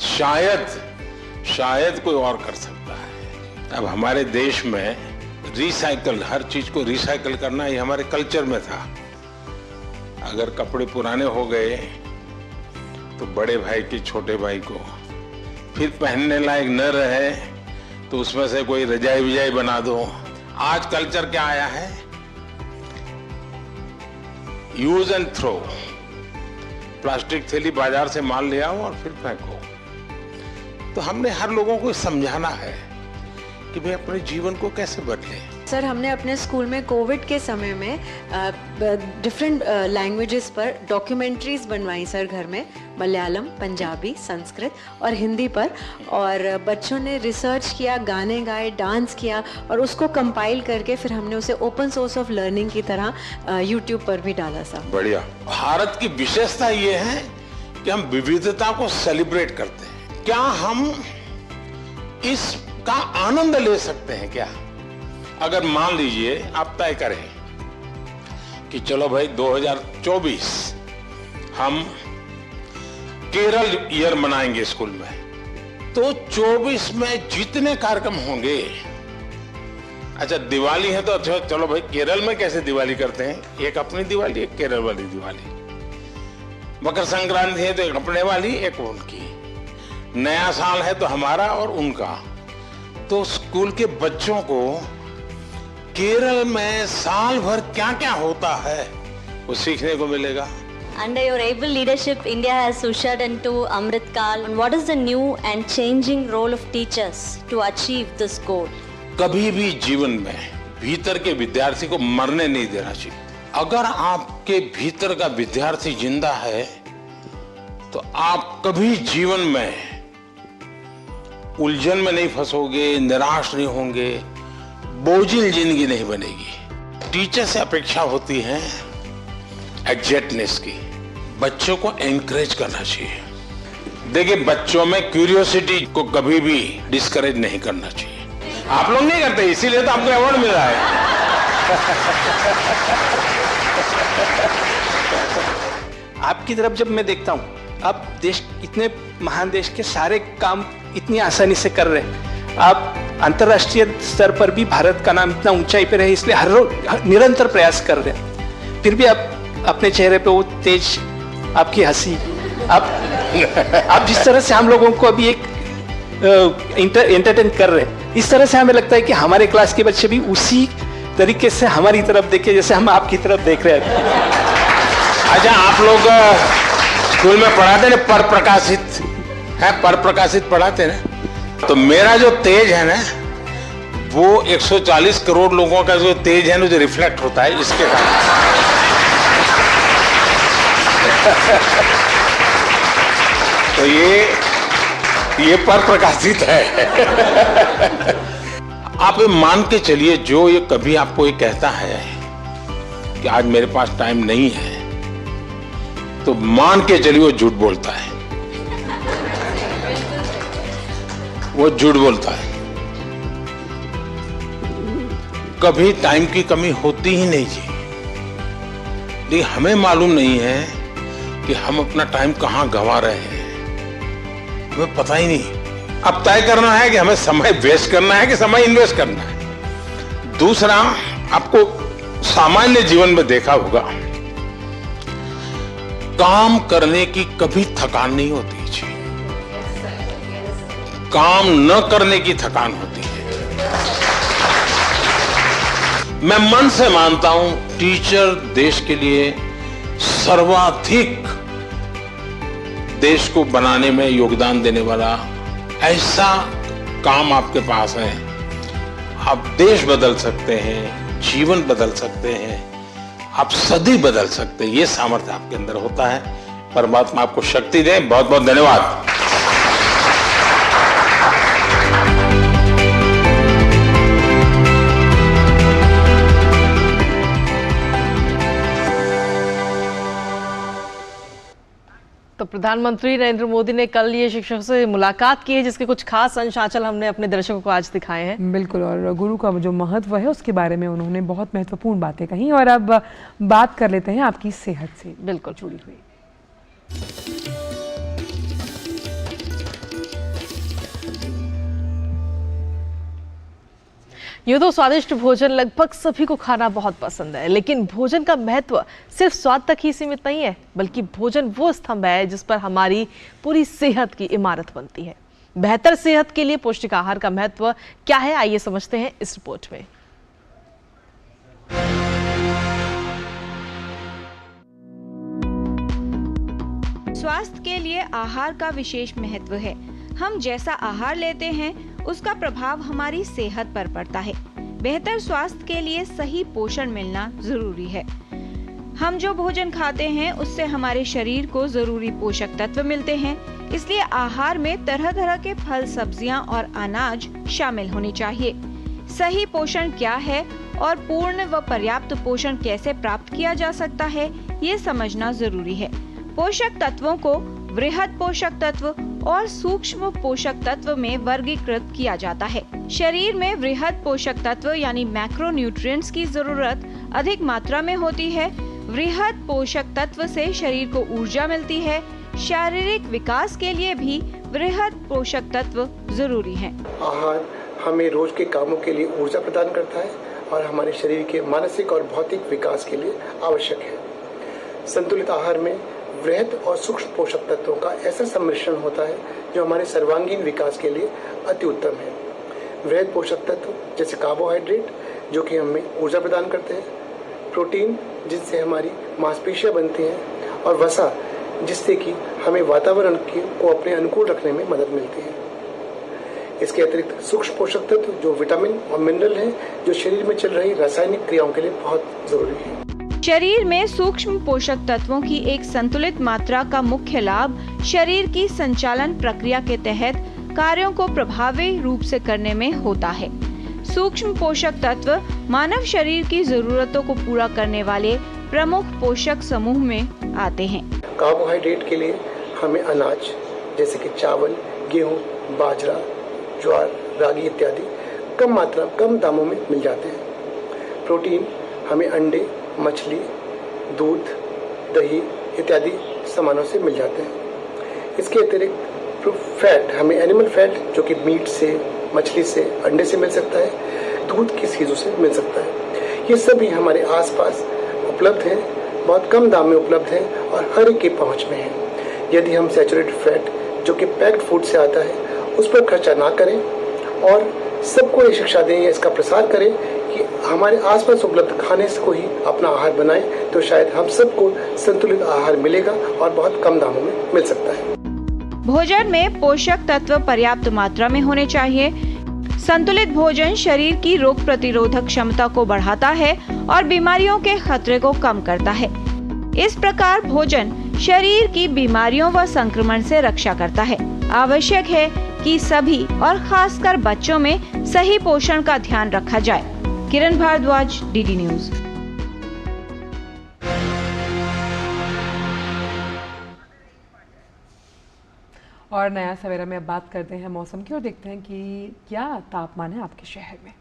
शायद कोई और कर सकता है। अब हमारे देश में रिसाइकल, हर चीज को रिसाइकल करना ये हमारे कल्चर में था। अगर कपड़े पुराने हो गए तो बड़े भाई के छोटे भाई को फिर पहनने लायक न रहे तो उसमें से कोई रजाई विजाई बना दो। आज कल्चर क्या आया है? Use and throw. प्लास्टिक थैली बाजार से माल ले आओ और फिर फेंको। तो हमने हर लोगों को समझाना है कि भाई अपने जीवन को कैसे बदले। सर, हमने अपने स्कूल में कोविड के समय में डिफरेंट लैंग्वेजेस पर डॉक्यूमेंट्रीज बनवाई सर घर में, मलयालम, पंजाबी, संस्कृत और हिंदी पर। और बच्चों ने रिसर्च किया, गाने गाए, डांस किया और उसको कंपाइल करके फिर हमने उसे ओपन सोर्स ऑफ लर्निंग की तरह यूट्यूब पर भी डाला सर। बढ़िया। भारत की विशेषता ये है कि हम विविधता को सेलिब्रेट करते हैं। क्या हम इसका आनंद ले सकते हैं क्या? अगर मान लीजिए आप तय करें कि चलो भाई 2024 हम केरल ईयर मनाएंगे स्कूल में, तो 24 में जितने कार्यक्रम होंगे, अच्छा दिवाली है तो अच्छा चलो भाई केरल में कैसे दिवाली करते हैं, एक अपनी दिवाली, एक केरल वाली दिवाली। मकर संक्रांति है तो एक अपने वाली, एक उनकी। नया साल है तो हमारा और उनका। तो स्कूल के बच्चों को केरल में साल भर क्या क्या होता है वो सीखने को मिलेगा। Under your able leadership, India has ushered into Amrit Kal. And what is the new and changing role of teachers to achieve this goal? कभी भी जीवन में भीतर के विद्यार्थी को मरने नहीं देना चाहिए। अगर आपके भीतर का विद्यार्थी जिंदा है तो आप कभी जीवन में उलझन में नहीं फंसोगे, निराश नहीं होंगे, बोझिल जिंदगी नहीं बनेगी। टीचर से अपेक्षा होती है एग्जैक्टनेस की। बच्चों को एनकरेज करना चाहिए। देखिए, बच्चों में क्यूरियोसिटी को कभी भी डिस्करेज नहीं करना चाहिए। आप लोग नहीं करते, इसीलिए तो आपको अवार्ड मिल रहा है। आपकी तरफ जब मैं देखता हूँ, आप देश, इतने महान देश के सारे काम इतनी आसानी से कर रहे हैं। आप अंतर्राष्ट्रीय स्तर पर भी भारत का नाम इतना ऊंचाई पे रहे, इसलिए हर रोज निरंतर प्रयास कर रहे हैं। फिर भी आप अपने चेहरे पे वो तेज, आपकी हंसी, आप जिस तरह से हम लोगों को अभी एक एंटरटेन कर रहे हैं, इस तरह से हमें लगता है कि हमारे क्लास के बच्चे भी उसी तरीके से हमारी तरफ देखे जैसे हम आपकी तरफ देख रहे हैं। अच्छा, आप लोग स्कूल में पढ़ाते ना पर प्रकाशित है, पर प्रकाशित पढ़ाते ना, तो मेरा जो तेज है ना वो 140 करोड़ लोगों का जो तेज है ना, जो रिफ्लेक्ट होता है इसके कारण। तो ये पर प्रकाशित है। आप ये मान के चलिए, जो ये कभी आपको ये कहता है कि आज मेरे पास टाइम नहीं है, तो मान के चलिए वो झूठ बोलता है। वो झूठ बोलता है। कभी टाइम की कमी होती ही नहीं जी। लेकिन हमें मालूम नहीं है कि हम अपना टाइम कहां गंवा रहे हैं, हमें पता ही नहीं। अब तय करना है कि हमें समय वेस्ट करना है कि समय इन्वेस्ट करना है। दूसरा, आपको सामान्य जीवन में देखा होगा, काम करने की कभी थकान नहीं होती जी, काम न करने की थकान होती है। मैं मन से मानता हूं टीचर देश के लिए सर्वाधिक देश को बनाने में योगदान देने वाला ऐसा काम आपके पास है। आप देश बदल सकते हैं, जीवन बदल सकते हैं, आप सदी बदल सकते हैं। ये सामर्थ्य आपके अंदर होता है। परमात्मा आपको शक्ति दे। बहुत बहुत धन्यवाद। तो प्रधानमंत्री नरेंद्र मोदी ने कल ये शिक्षकों से मुलाकात की है, जिसके कुछ खास अंश आंचल हमने अपने दर्शकों को आज दिखाए हैं। बिल्कुल, और गुरु का जो महत्व है उसके बारे में उन्होंने बहुत महत्वपूर्ण बातें कही। और अब बात कर लेते हैं आपकी सेहत से बिल्कुल जुड़ी हुई। यूँ तो स्वादिष्ट भोजन लगभग सभी को खाना बहुत पसंद है, लेकिन भोजन का महत्व सिर्फ स्वाद तक ही सीमित नहीं है, बल्कि भोजन वो स्तंभ है जिस पर हमारी पूरी सेहत की इमारत बनती है। बेहतर सेहत के लिए पौष्टिक आहार का महत्व क्या है, आइए समझते हैं इस रिपोर्ट में। स्वास्थ्य के लिए आहार का विशेष महत्व है। हम जैसा आहार लेते हैं उसका प्रभाव हमारी सेहत पर पड़ता है। बेहतर स्वास्थ्य के लिए सही पोषण मिलना जरूरी है। हम जो भोजन खाते हैं उससे हमारे शरीर को जरूरी पोषक तत्व मिलते हैं, इसलिए आहार में तरह तरह के फल, सब्जियां और अनाज शामिल होने चाहिए। सही पोषण क्या है और पूर्ण व पर्याप्त पोषण कैसे प्राप्त किया जा सकता है, ये समझना जरूरी है। पोषक तत्वों को वृहद पोषक तत्व और सूक्ष्म पोषक तत्व में वर्गीकृत किया जाता है। शरीर में वृहद पोषक तत्व यानी मैक्रोन्यूट्रिएंट्स की जरूरत अधिक मात्रा में होती है। वृहद पोषक तत्व से शरीर को ऊर्जा मिलती है। शारीरिक विकास के लिए भी वृहद पोषक तत्व जरूरी है। आहार हमें रोज के कामों के लिए ऊर्जा प्रदान करता है और हमारे शरीर के मानसिक और भौतिक विकास के लिए आवश्यक है। संतुलित आहार में वृहद और सूक्ष्म पोषक तत्वों का ऐसा सम्मिश्रण होता है जो हमारे सर्वांगीण विकास के लिए अति उत्तम है। वृहद पोषक तत्व जैसे कार्बोहाइड्रेट जो कि हमें ऊर्जा प्रदान करते हैं, प्रोटीन जिनसे हमारी मांसपेशियां बनती हैं और वसा जिससे कि हमें वातावरण को अपने अनुकूल रखने में मदद मिलती है। इसके अतिरिक्त सूक्ष्म पोषक तत्व जो विटामिन और मिनरल हैं जो शरीर में चल रही रासायनिक क्रियाओं के लिए बहुत जरूरी है। शरीर में सूक्ष्म पोषक तत्वों की एक संतुलित मात्रा का मुख्य लाभ शरीर की संचालन प्रक्रिया के तहत कार्यों को प्रभावी रूप से करने में होता है। सूक्ष्म पोषक तत्व मानव शरीर की जरूरतों को पूरा करने वाले प्रमुख पोषक समूह में आते हैं। कार्बोहाइड्रेट के लिए हमें अनाज जैसे कि चावल, गेहूं, बाजरा, ज्वार, रागी इत्यादि कम दामों में मिल जाते हैं। प्रोटीन हमें अंडे, मछली, दूध, दही इत्यादि सामानों से मिल जाते हैं। इसके अतिरिक्त फैट हमें एनिमल फैट जो कि मीट से, मछली से, अंडे से मिल सकता है, दूध की चीज़ों से मिल सकता है। ये सभी हमारे आसपास उपलब्ध हैं, बहुत कम दाम में उपलब्ध हैं और हर एक के पहुंच में हैं। यदि हम सैचुरेटेड फैट जो कि पैक्ड फूड से आता है उस पर खर्चा ना करें और सबको ये शिक्षा दें या इसका प्रसार करें कि हमारे आसपास उपलब्ध खाने को ही अपना आहार बनाएं, तो शायद हम सबको संतुलित आहार मिलेगा और बहुत कम दामों में मिल सकता है। भोजन में पोषक तत्व पर्याप्त मात्रा में होने चाहिए। संतुलित भोजन शरीर की रोग प्रतिरोधक क्षमता को बढ़ाता है और बीमारियों के खतरे को कम करता है। इस प्रकार भोजन शरीर की बीमारियों व संक्रमण से रक्षा करता है। आवश्यक है कि सभी और खासकर बच्चों में सही पोषण का ध्यान रखा जाए। किरण भारद्वाज, डीडी न्यूज। और नया सवेरा में अब बात करते हैं मौसम की और देखते हैं कि क्या तापमान है आपके शहर में।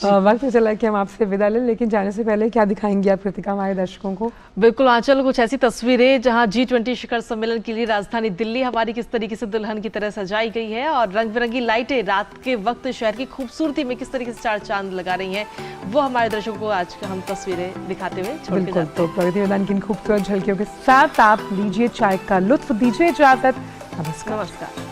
और वक्त चला कि हम आपसे विदा लें, लेकिन जाने से पहले क्या दिखाएंगी आप कृतिका हमारे दर्शकों को? बिल्कुल आंचल, कुछ ऐसी तस्वीरें जहां G20 शिखर सम्मेलन के लिए राजधानी दिल्ली हमारी किस तरीके से दुल्हन की तरह सजाई गई है और रंग बिरंगी लाइटें रात के वक्त शहर की खूबसूरती में किस तरीके से चार चांद लगा रही हैं, वो हमारे दर्शकों को आज हम तस्वीरें दिखाते हुए छोड़ के जाते हैं। तो प्रगति मैदान की इन खूबसूरत झलकियों के साथ आप लीजिए चाय का लुत्फ, दीजिए इजाजत। नमस्कार।